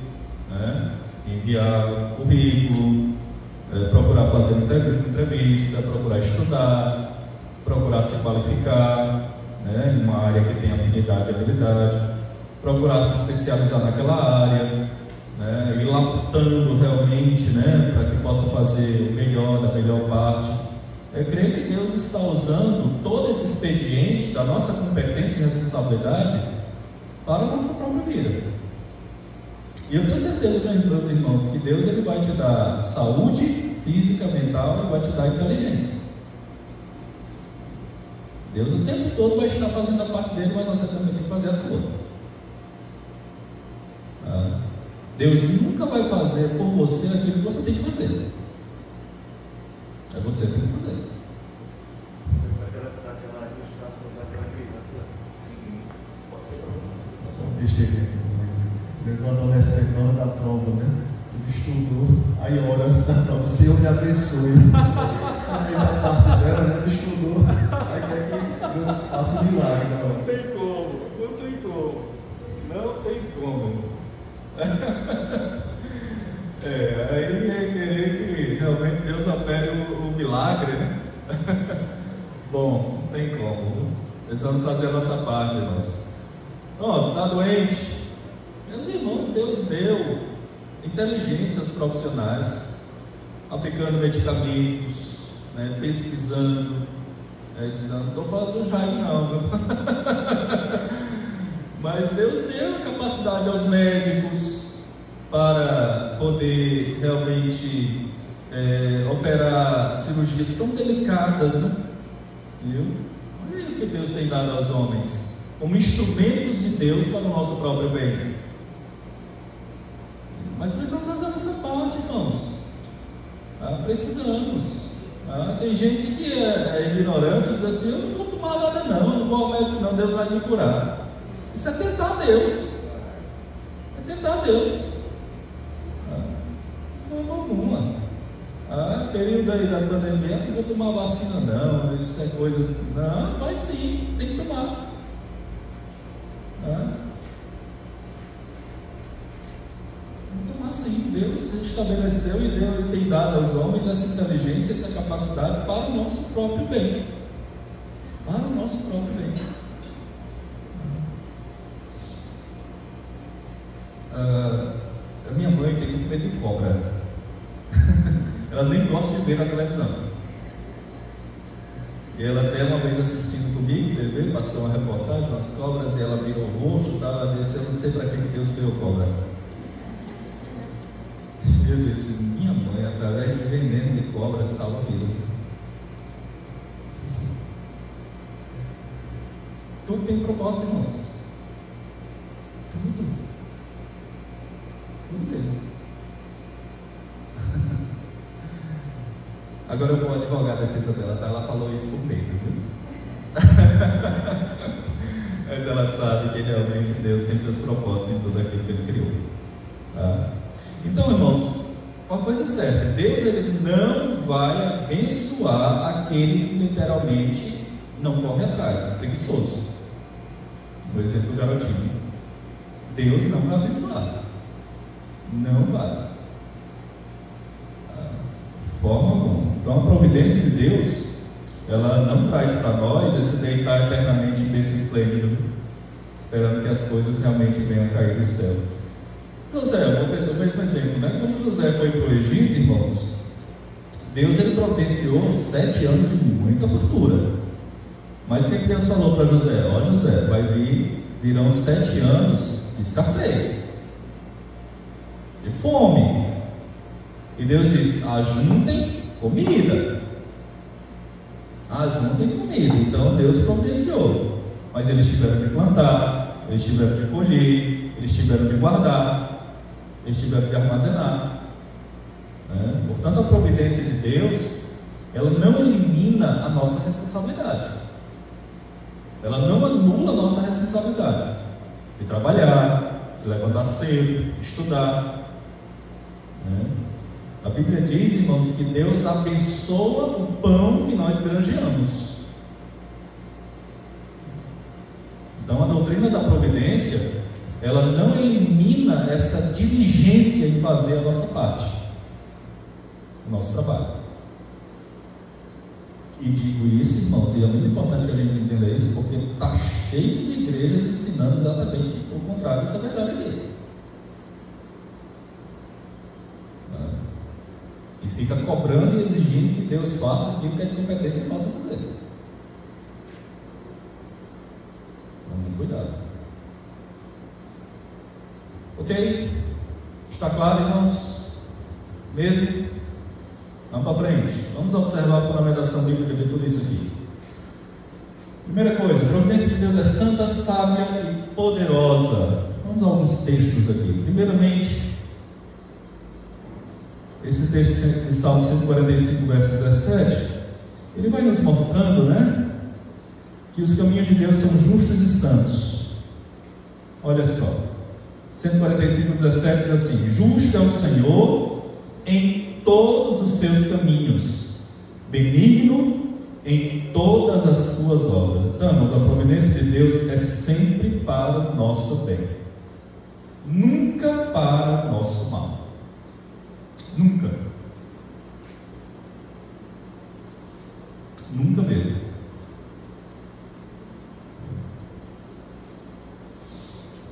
né? Enviar currículo, procurar fazer entrevista, procurar estudar, procurar se qualificar, né? Em uma área que tem afinidade e habilidade, procurar se especializar naquela área, né? Ir laputando realmente, né? Para que possa fazer o melhor, da melhor parte. Eu creio que Deus está usando todo esse expediente da nossa competência e responsabilidade para a nossa própria vida. E eu tenho certeza, meus irmãos, que Deus ele vai te dar saúde física, mental, e vai te dar inteligência. Deus o tempo todo vai estar fazendo a parte dele, mas você também tem que fazer a sua. Deus nunca vai fazer por você aquilo que você tem que fazer. É você que tem que fazer. Daquela ilustração daquela criança. Só um besteira aqui. Lembro o adolescente na hora da prova, né? Ele estudou, aí ora antes da prova: Senhor me abençoe. Ela fez a parte dela, né? Ele estudou, aí quer que Deus faça um milagre. Não tem como, não tem como, não tem como. Aí é querer que realmente Deus opere o milagre, né? Bom, não tem como. Precisamos fazer a nossa parte, irmãos. Pronto, está doente. Meus irmãos, Deus deu inteligência aos profissionais, aplicando medicamentos, né, pesquisando. Não estou falando do Jaime, não. Mas Deus deu a capacidade aos médicos para poder realmente operar cirurgias tão delicadas, né? Viu? Olha o que Deus tem dado aos homens, como instrumentos de Deus para o nosso próprio bem. Mas precisamos fazer a nossa parte, irmãos. Precisamos. Tem gente que é ignorante e diz assim: eu não vou tomar nada não, eu não vou ao médico não, Deus vai me curar. Isso é tentar Deus. É tentar Deus. Não foi alguma. Período aí da pandemia, não vou tomar vacina não, isso é coisa. Não, vai sim, tem que tomar. Sim, Deus estabeleceu e tem dado aos homens essa inteligência, essa capacidade para o nosso próprio bem. Para o nosso próprio bem. A minha mãe tem muito medo de cobra. Ela nem gosta de ver na televisão. E ela até uma vez assistindo comigo, TV, passou uma reportagem das cobras e ela virou roxo, ela disse: eu não sei para que Deus criou cobra. Eu disse: minha mãe, através de veneno de cobra, salva vidas. Tudo tem propósito, irmãos. Tudo. Tudo mesmo. Agora eu vou advogar a defesa dela, tá? Ela falou isso por medo, viu? Mas ela sabe que realmente Deus tem seus propósitos em tudo aquilo que Ele criou. Tá? Então, irmãos, uma coisa é certa: Deus ele não vai abençoar aquele que literalmente não corre atrás, é preguiçoso. Por exemplo, do garotinho. Deus não vai abençoar. Não vai. De forma alguma. Então, a providência de Deus, ela não traz para nós esse deitar eternamente nesse esplêndido, esperando que as coisas realmente venham a cair do céu. José, o mesmo exemplo, né? Quando José foi para o Egito, irmãos, Deus ele providenciou 7 anos de muita fartura. Mas o que Deus falou para José? Ó, José, virão 7 anos de escassez, de fome. E Deus disse: ajuntem comida. Ajuntem comida. Então Deus providenciou. Mas eles tiveram de plantar, eles tiveram de colher, eles tiveram de guardar, eles tiveram de armazenar. Portanto, a providência de Deus, ela não elimina a nossa responsabilidade. Ela não anula a nossa responsabilidade de trabalhar, de levantar cedo, de estudar. A Bíblia diz, irmãos, que Deus abençoa o pão que nós granjeamos. Então, a doutrina da providência, ela não elimina essa diligência em fazer a nossa parte, o nosso trabalho. E digo isso, irmãos, e é muito importante que a gente entenda isso, porque está cheio de igrejas ensinando exatamente o contrário dessa verdade aqui. E fica cobrando e exigindo que Deus faça aquilo que é de competência e possa fazer. Então, muito cuidado. Ok? Está claro, irmãos? Mesmo? Vamos para frente. Vamos observar a fundamentação bíblica de tudo isso aqui. Primeira coisa: a providência de Deus é santa, sábia e poderosa. Vamos a alguns textos aqui. Primeiramente, esse texto de Salmo 145, verso 17, ele vai nos mostrando, que os caminhos de Deus são justos e santos. Olha só, 145, 17 diz assim: justo é o Senhor em todos os seus caminhos, benigno em todas as suas obras. Então, a providência de Deus é sempre para o nosso bem, nunca para o nosso mal. Nunca. Nunca mesmo.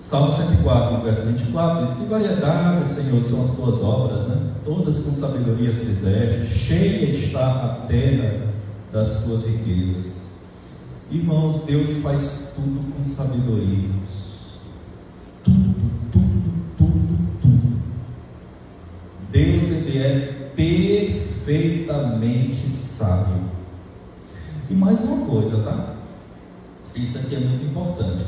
Salmo 104, verso 24 diz: que variedade, Senhor, são as tuas obras, todas com sabedoria se fizeste, cheia está a terra das tuas riquezas. Irmãos, Deus faz tudo com sabedoria. Tudo. Deus, ele é perfeitamente sábio. E mais uma coisa, tá? Isso aqui é muito importante.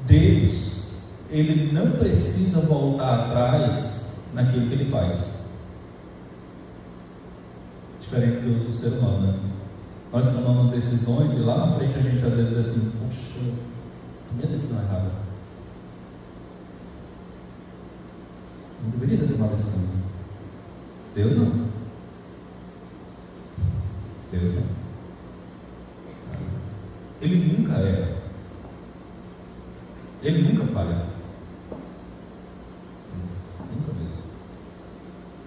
Deus, ele não precisa voltar atrás naquilo que ele faz. Deixa diferente do ser humano, né? Nós tomamos decisões e lá na frente a gente às vezes diz assim: puxa, minha decisão é errada. Não deveria ter tomado esse caminho. Deus não. Deus não. Ele nunca erra. Ele nunca falha. Nunca mesmo.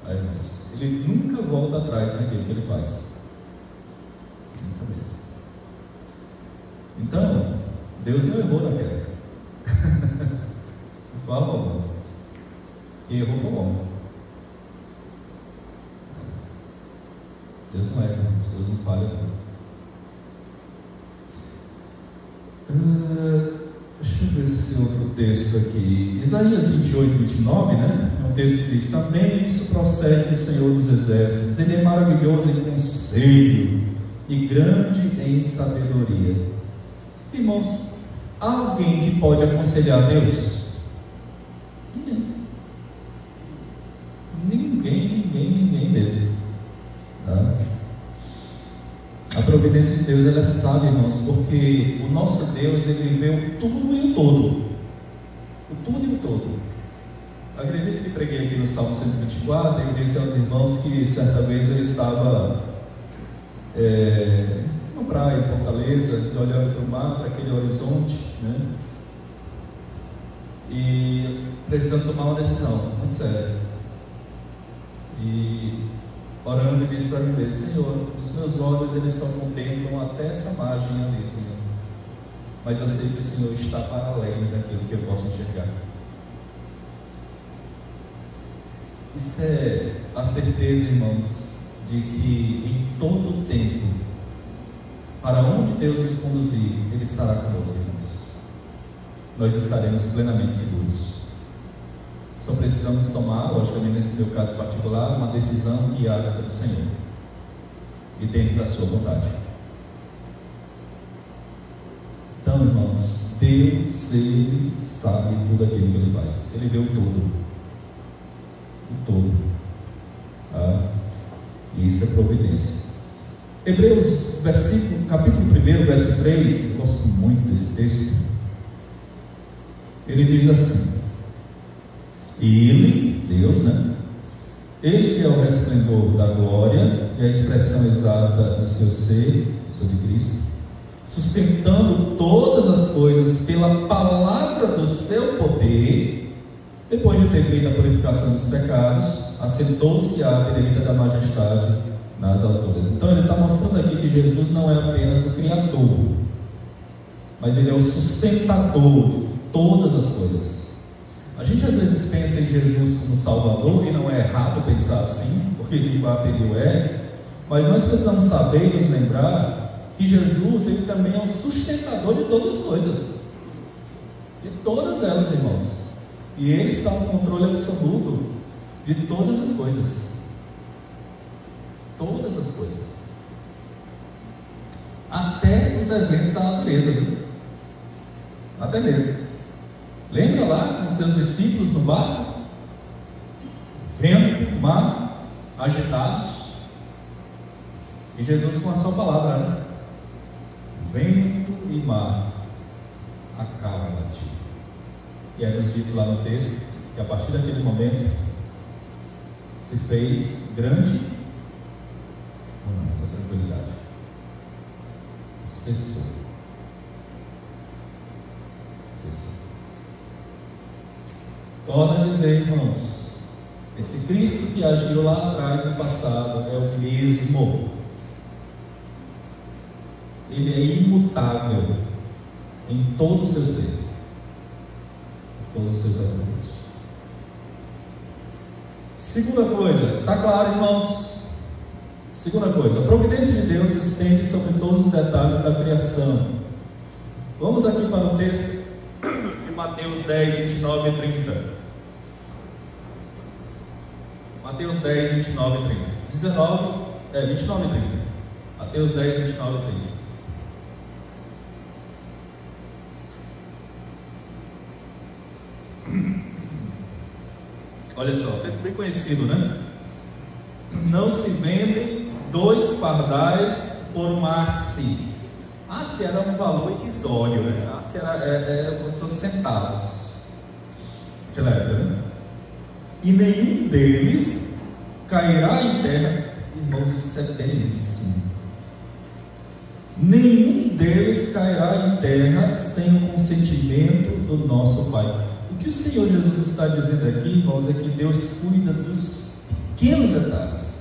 Aí, mas ele nunca volta atrás naquilo que ele faz. Nunca mesmo. Então, Deus não errou na queda. Não fala alguma. E errou foi bom. Deus não erra, Deus não falha. Deixa eu ver esse outro texto aqui. Isaías 28, 29, né? É um texto que diz: também isso procede do Senhor dos Exércitos. Ele é maravilhoso em conselho e grande em sabedoria. Irmãos, há alguém que pode aconselhar Deus? Ninguém mesmo. Tá? A providência de Deus, ela é sábia, irmãos, porque o nosso Deus, ele vê o tudo e o todo. O tudo e o todo. Acredito que preguei aqui no Salmo 124, eu disse aos irmãos que certa vez eu estava numa praia em Fortaleza, olhando para o mar, para aquele horizonte, né? E precisando tomar uma decisão, muito séria. E orando, e disse para mim mesmo: Senhor, os meus olhos eles só contemplam até essa margem ali, Senhor, mas eu sei que o Senhor está para além daquilo que eu posso enxergar. Isso é a certeza, irmãos, de que em todo o tempo, para onde Deus nos conduzir, Ele estará conosco, irmãos. Nós estaremos plenamente seguros. Só precisamos tomar, logicamente nesse meu caso particular, uma decisão guiada pelo Senhor e dentro da sua vontade. Então, irmãos, Deus, Ele sabe tudo aquilo que Ele faz. Ele vê o todo. O todo. Tá? E isso é providência. Hebreus, capítulo 1, verso 3, eu gosto muito desse texto. Ele diz assim: e Ele, Deus, né? Ele que é o resplendor da glória e a expressão exata do seu ser, sobre Cristo, sustentando todas as coisas pela palavra do seu poder, depois de ter feito a purificação dos pecados, assentou-se à direita da majestade nas alturas. Então ele está mostrando aqui que Jesus não é apenas o Criador, mas Ele é o sustentador de todas as coisas. A gente às vezes pensa em Jesus como Salvador, e não é errado pensar assim, porque de fato Ele é, mas nós precisamos saber e nos lembrar que Jesus, Ele também é o sustentador de todas as coisas, de todas elas, irmãos, e Ele está no controle absoluto de todas as coisas, até os eventos da natureza, viu? Até mesmo. Lembra lá com seus discípulos no barco? Vento, mar, agitados. E Jesus com a sua palavra, né? Vento e mar, acalma-te. E é nos dito lá no texto que a partir daquele momento se fez grande essa tranquilidade. Cessou. Torna a dizer, irmãos, esse Cristo que agiu lá atrás no passado é o mesmo. Ele é imutável em todo o seu ser, em todos os seus atributos. Segunda coisa, está claro, irmãos? Segunda coisa, a providência de Deus se estende sobre todos os detalhes da criação. Vamos aqui para o texto de Mateus 10, 29 e 30. Mateus 10, 29 e 30. 29 e 30. Mateus 10, 29 e 30. Olha só, texto bem conhecido, né? Não se vendem 2 pardais por uma haste. Haste era um valor irrisório, né? Haste era como se fosse centavos. Naquela época, né? E nenhum deles cairá em terra. Irmãos, isso é belíssimo. Nenhum deles cairá em terra sem o consentimento do nosso Pai. O que o Senhor Jesus está dizendo aqui, irmãos, é que Deus cuida dos pequenos detalhes,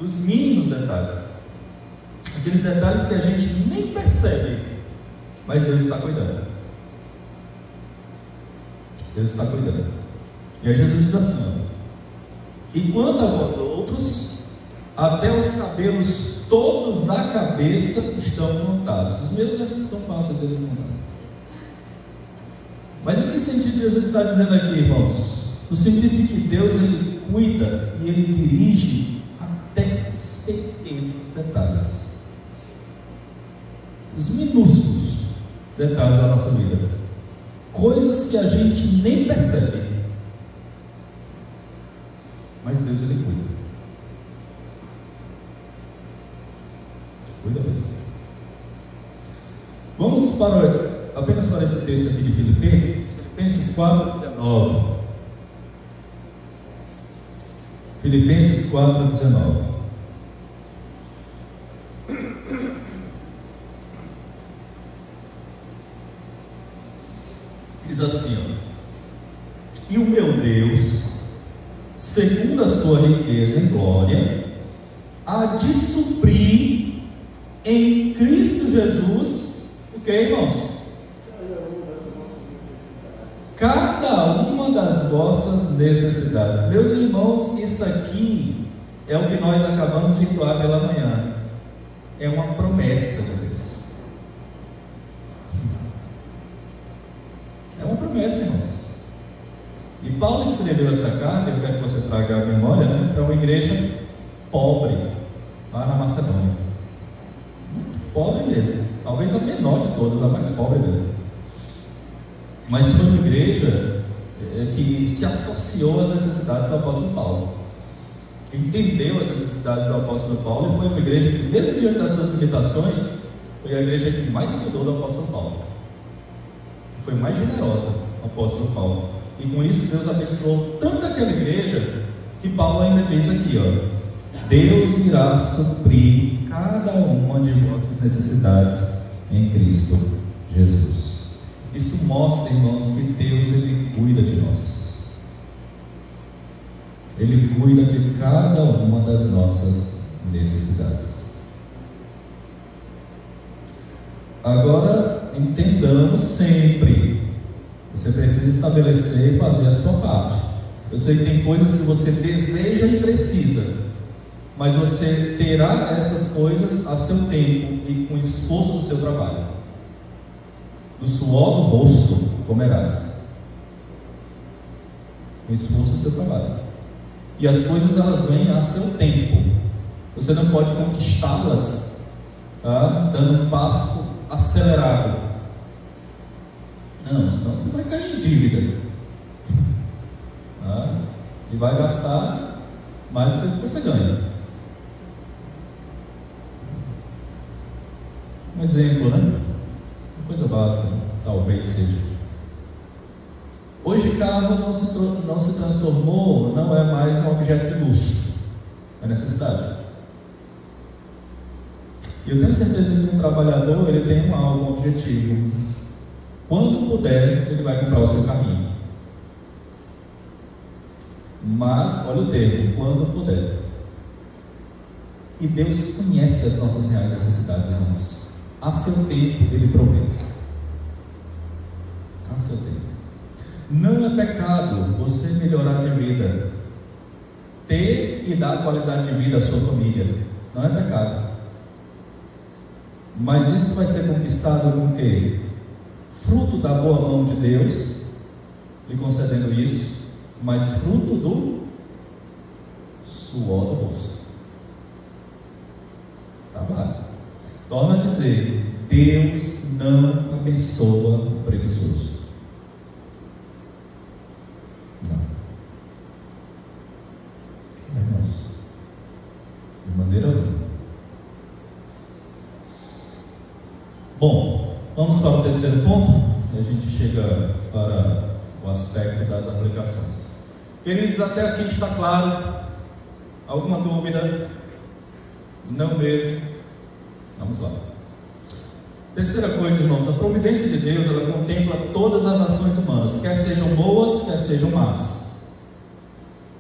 dos mínimos detalhes, aqueles detalhes que a gente nem percebe, mas Deus está cuidando. Deus está cuidando. E aí Jesus diz assim: e quanto a vós outros, até os cabelos todos da cabeça estão contados. Os meus são fáceis de contar. Mas em que sentido Jesus está dizendo aqui, irmãos? No sentido de que Deus, Ele cuida e Ele dirige até os pequenos detalhes, os minúsculos detalhes da nossa vida, coisas que a gente nem percebe, mas Deus, Ele cuida. Cuida mesmo. Vamos apenas para esse texto aqui de Filipenses 4:19. Filipenses 4:19. Diz assim, ó: e o meu Deus, segundo a sua riqueza em glória, há de suprir em Cristo Jesus, o que, irmãos? Cada uma das vossas necessidades. Meus irmãos, isso aqui é o que nós acabamos de entoar pela manhã. É uma promessa de Deus. É uma promessa, irmãos. E Paulo escreveu essa carta, eu quero que você traga a memória, né, para uma igreja pobre, lá na Macedônia. Muito pobre mesmo. Talvez a menor de todas, a mais pobre mesmo. Mas foi uma igreja que se associou às necessidades do apóstolo Paulo, que entendeu as necessidades do apóstolo Paulo, e foi uma igreja que, mesmo diante das suas limitações, foi a igreja que mais cuidou do apóstolo Paulo, foi mais generosa, o apóstolo Paulo. E com isso Deus abençoou tanto aquela igreja, que Paulo ainda diz aqui, ó: Deus irá suprir cada uma de vossas necessidades em Cristo Jesus. Isso mostra, irmãos, que Deus, Ele cuida de nós. Ele cuida de cada uma das nossas necessidades. Agora, entendamos sempre, você precisa estabelecer e fazer a sua parte. Eu sei que tem coisas que você deseja e precisa, mas você terá essas coisas a seu tempo e com o esforço do seu trabalho. Do suor do rosto comerás, com o esforço do seu trabalho. E as coisas, elas vêm a seu tempo. Você não pode conquistá-las dando um passo acelerado. Não, senão você vai cair em dívida e vai gastar mais do que você ganha. Um exemplo, né? Coisa básica, talvez seja. Hoje carro não se transformou, não é mais um objeto de luxo, é necessidade. E eu tenho certeza que um trabalhador, ele tem um objetivo. Quando puder, ele vai comprar o seu carrinho. Mas, olha o termo, quando puder. E Deus conhece as nossas reais necessidades, irmãos. A seu tempo Ele provê. A seu tempo. Não é pecado você melhorar de vida, ter e dar qualidade de vida à sua família. Não é pecado. Mas isso vai ser conquistado com o quê? Fruto da boa mão de Deus lhe concedendo isso, mas fruto do suor do rosto. Trabalho. Torna a dizer: Deus não abençoa o preguiçoso. Não. Irmãos, Bom, vamos para o terceiro ponto, e a gente chega para o aspecto das aplicações. Queridos, até aqui está claro? Alguma dúvida? Não mesmo? Vamos lá. Terceira coisa, irmãos, a providência de Deus, ela contempla todas as ações humanas, quer sejam boas, quer sejam más.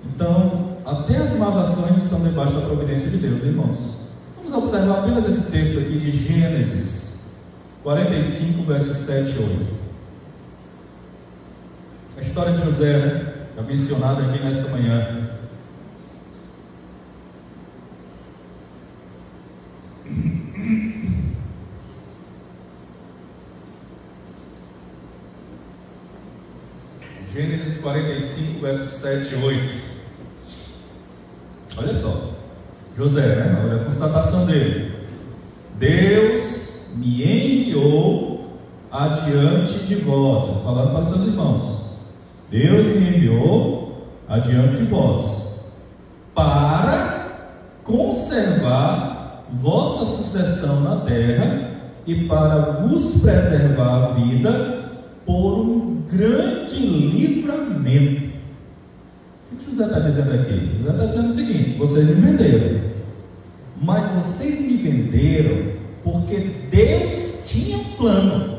Então, até as más ações estão debaixo da providência de Deus, irmãos. Vamos observar apenas esse texto aqui de Gênesis 45, versos 7 e 8. A história de José, né? Está mencionada aqui nesta manhã. Gênesis 45, versos 7 e 8. Olha só, José, né? Olha a constatação dele. Deus me enviou adiante de vós, falando para os seus irmãos. Deus me enviou adiante de vós, para conservar vossa sucessão na terra e para vos preservar a vida por um grande livramento. O que José está dizendo aqui? José está dizendo o seguinte: vocês me venderam, mas vocês me venderam porque Deus tinha um plano.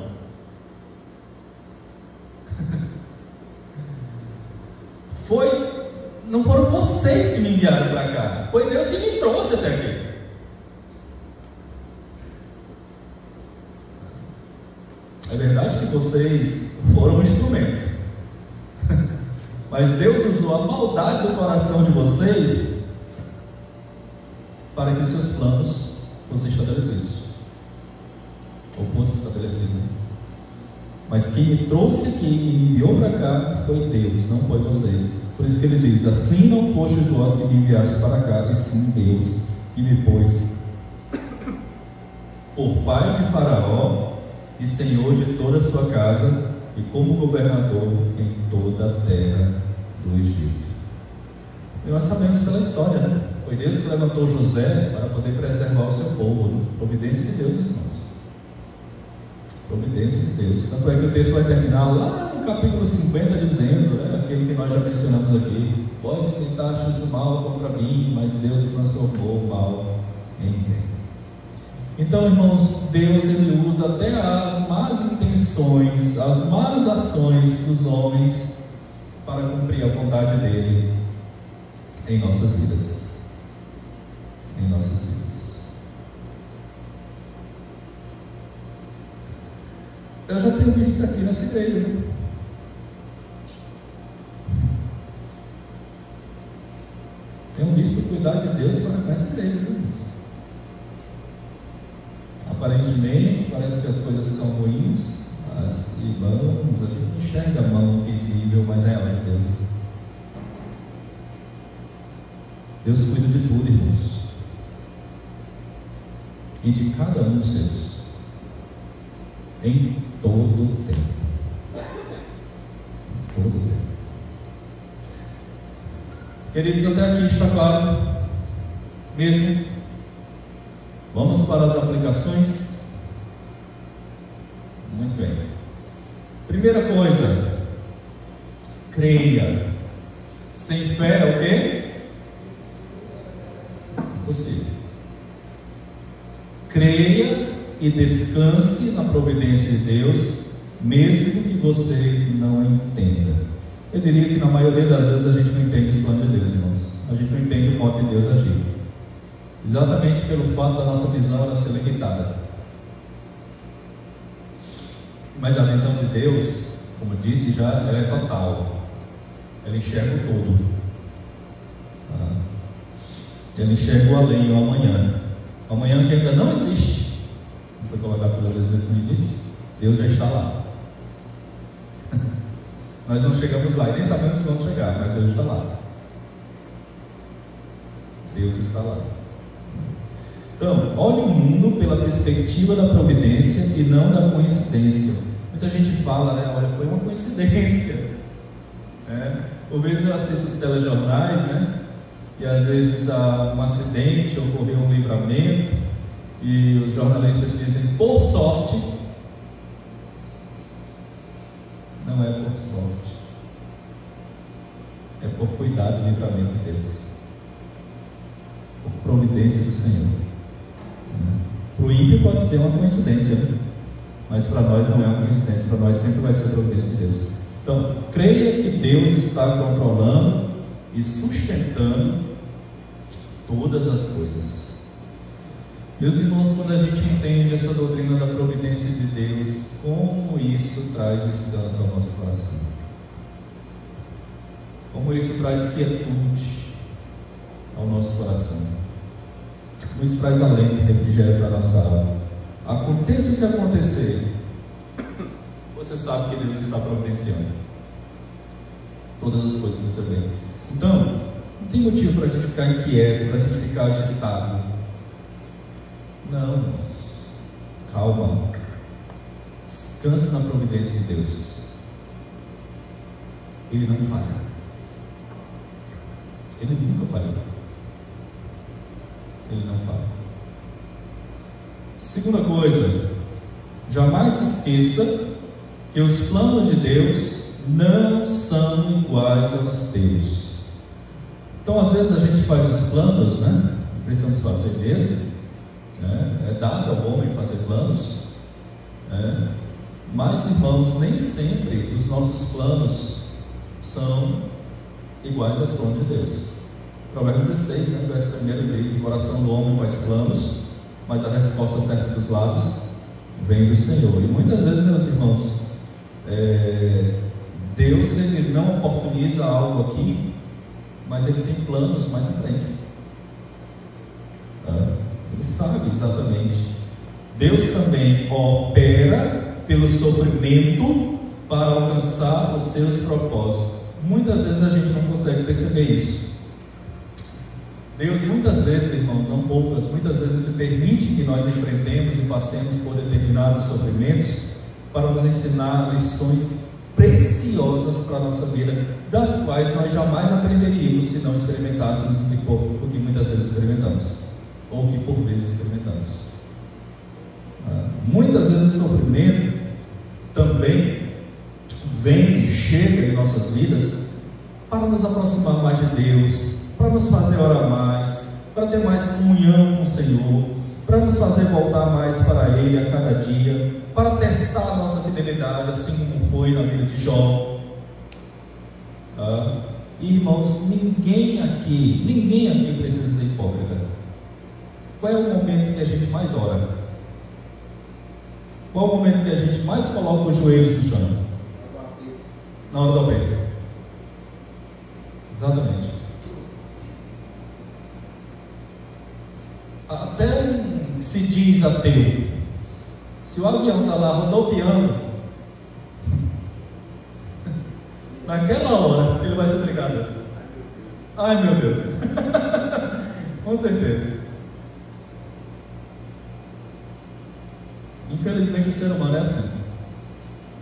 Não foram vocês que me enviaram para cá, foi Deus que me trouxe até aqui. É verdade que vocês foram um instrumento, mas Deus usou a maldade do coração de vocês para que os seus planos fossem estabelecidos, ou fossem estabelecidos. Mas quem me trouxe aqui, quem me enviou para cá, foi Deus, não foi vocês. Por isso que ele diz: assim não fostes vós que me enviastes para cá, e sim Deus, que me pôs por pai de Faraó e senhor de toda a sua casa, e como governador em toda a terra do Egito. E nós sabemos pela história, né? Foi Deus que levantou José para poder preservar o seu povo, né? Providência de Deus, irmãos. Providência de Deus. Tanto é que o texto vai terminar lá no capítulo 50 dizendo, né, aquilo que nós já mencionamos aqui: vós intentastes o mal contra mim, mas Deus transformou o mal em bem. Então, irmãos, Deus, ele usa até as más intenções, as más ações dos homens para cumprir a vontade dele em nossas vidas. Em nossas vidas. Eu já tenho visto isso aqui nessa igreja, né? Tenho visto o cuidado de Deus para com essa igreja, né? Aparentemente, parece que as coisas são ruins, mas irmãos, a gente não enxerga a mão visível, mas é ela de Deus. Deus cuida de tudo, irmãos, e de cada um dos seus, em todo o tempo. Todo o tempo. Queridos, até aqui está claro mesmo? Vamos para as aplicações? Muito bem. Primeira coisa, creia. Sem fé é o quê? Impossível. Creia e descanse na providência de Deus, mesmo que você não entenda. Eu diria que na maioria das vezes a gente não entende os planos de Deus, irmãos. A gente não entende o modo de Deus agir, exatamente pelo fato da nossa visão ela ser limitada. Mas a visão de Deus, como disse já, ela é total. Ela enxerga o todo. Ela enxerga o além, o amanhã. O amanhã que ainda não existe. Não foi colocado pela vez no início. Deus já está lá. Nós não chegamos lá e nem sabemos se vamos chegar, mas Deus está lá. Deus está lá. Então, olhe o mundo pela perspectiva da providência e não da coincidência. Muita gente fala, né? Olha, foi uma coincidência. Por vezes eu assisto os telejornais, né? E às vezes há um acidente, ocorreu um livramento, e os jornalistas dizem: por sorte, por cuidado e livramento de Deus, por providência do Senhor. Para o ímpio pode ser uma coincidência, né? Mas para nós não é uma coincidência, para nós sempre vai ser a providência de Deus. Então, creia que Deus está controlando e sustentando todas as coisas. Meus irmãos, quando a gente entende essa doutrina da providência de Deus, como isso traz descanso ao nosso coração, como isso traz quietude ao nosso coração, como isso traz alento e refrigério para a nossa alma. Aconteça o que acontecer, você sabe que Deus está providenciando todas as coisas no seu bem. Então, não tem motivo para a gente ficar inquieto, para a gente ficar agitado. Não, calma, descanse na providência de Deus. Ele não falha, Ele nunca falha, Ele não falha. Segunda coisa, jamais se esqueça que os planos de Deus não são iguais aos teus. Então, às vezes a gente faz os planos, né? Precisamos fazer mesmo, né? É dado ao homem fazer planos, né? Mas, irmãos, nem sempre os nossos planos são iguais aos planos de Deus. Provérbios 16, né? Verso 1 diz: o coração do homem faz planos, mas a resposta certa dos lábios vem do Senhor. E muitas vezes, meus irmãos, Deus, Ele não oportuniza algo aqui, mas Ele tem planos mais à frente. Ele sabe exatamente. Deus também opera pelo sofrimento para alcançar os seus propósitos. Muitas vezes a gente não consegue perceber isso. Deus muitas vezes, irmãos, não poucas, muitas vezes Ele permite que nós enfrentemos e passemos por determinados sofrimentos para nos ensinar lições preciosas para a nossa vida, das quais nós jamais aprenderíamos se não experimentássemos o que muitas vezes experimentamos, ou o que por vezes experimentamos. Muitas vezes o sofrimento também chega em nossas vidas para nos aproximar mais de Deus, para nos fazer orar mais, para ter mais comunhão com o Senhor, para nos fazer voltar mais para Ele a cada dia, para testar a nossa fidelidade, assim como foi na vida de Jó. Irmãos, ninguém aqui precisa ser hipócrita. Qual é o momento que a gente mais ora? Qual é o momento que a gente mais coloca os joelhos no chão? Na hora do aperto. Exatamente. Até se diz ateu, se o avião está lá rodopiando, naquela hora ele vai se ligar a Deus. Ai, meu Deus. Com certeza. Infelizmente o ser humano é assim.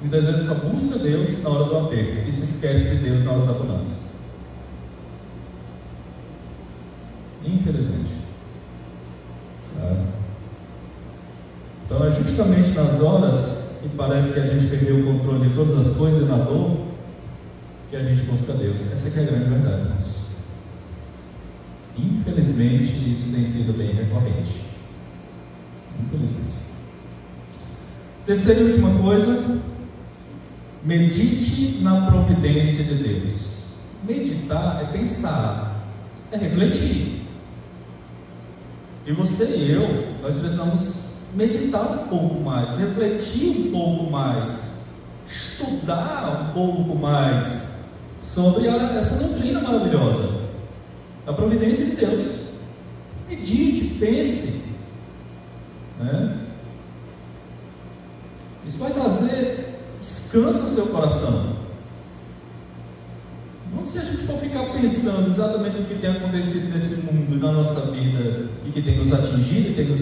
Muitas vezes só busca Deus na hora do apego e se esquece de Deus na hora da bonança. Infelizmente. Então é justamente nas horas que parece que a gente perdeu o controle de todas as coisas e na dor que a gente busca Deus. Essa que é a grande verdade, irmãos. Infelizmente isso tem sido bem recorrente. Infelizmente. Terceira e última coisa, medite na providência de Deus. Meditar é pensar, é refletir. E você e eu, nós precisamos meditar um pouco mais, refletir um pouco mais, estudar um pouco mais sobre essa doutrina maravilhosa, a providência de Deus. Medite, pense, né? Isso vai trazer descanso ao seu coração. Não se a gente for ficar pensando exatamente o que tem acontecido nesse mundo, na nossa vida, e que tem nos atingido, e tem nos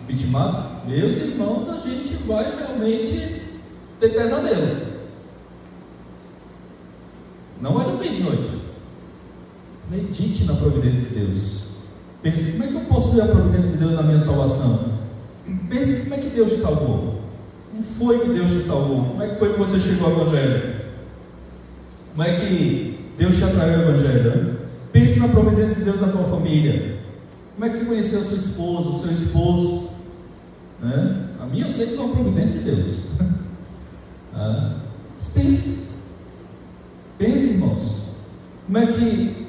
vitimado, meus irmãos, a gente vai realmente ter pesadelo. Não é domingo de noite. Medite na providência de Deus. Pense, como é que eu posso ver a providência de Deus na minha salvação? Pense, como é que Deus te salvou? Como foi que Deus te salvou? Como é que foi que você chegou ao Evangelho? Como é que Deus te atraiu ao Evangelho. Pense na providência de Deus na tua família. Como é que você conheceu a sua esposa, o seu esposo? Né? A minha eu sei que foi uma providência de Deus. Mas pense, irmãos. Como é que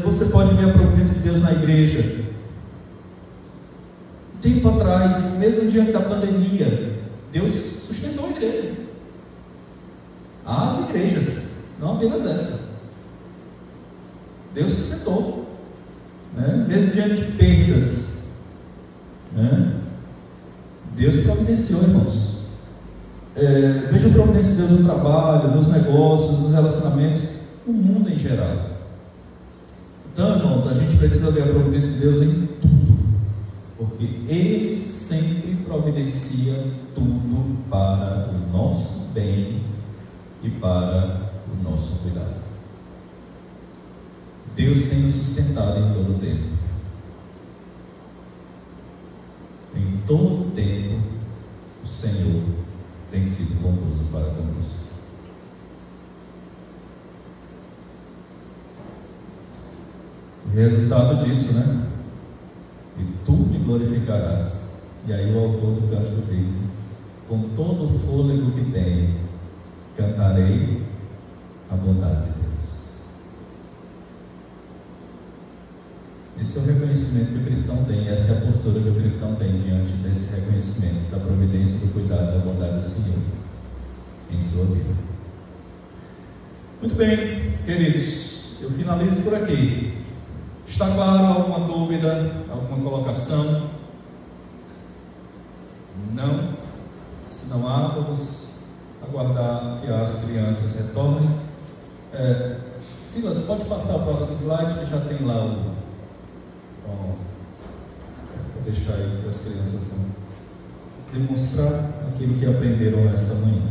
você pode ver a providência de Deus na igreja? Tempo atrás, mesmo diante da pandemia, Deus sustentou a igreja. As igrejas, não apenas essa. Deus sustentou, né? Mesmo diante de perdas, né? Deus providenciou, irmãos. Veja a providência de Deus no trabalho, nos negócios, nos relacionamentos, no mundo em geral. Então, irmãos, a gente precisa ver a providência de Deus em tudo, porque Ele sempre providencia tudo para o nosso bem e para o nosso cuidado. Deus tem nos sustentado em todo o tempo. Em todo o tempo, o Senhor tem sido bondoso para conosco. O resultado disso, né? E tu me glorificarás. E aí o autor do cântico diz: com todo o fôlego que tenho, cantarei a bondade de Deus. Esse é o reconhecimento que o cristão tem, essa é a postura que o cristão tem diante desse reconhecimento da providência, do cuidado, da bondade do Senhor em sua vida. Muito bem, queridos, eu finalizo por aqui. Está claro alguma dúvida, alguma colocação? Não? Se não há, vamos aguardar que as crianças retornem. Silas, pode passar o próximo slide, que já tem lá o... Vou deixar aí para as crianças demonstrar aquilo que aprenderam esta manhã.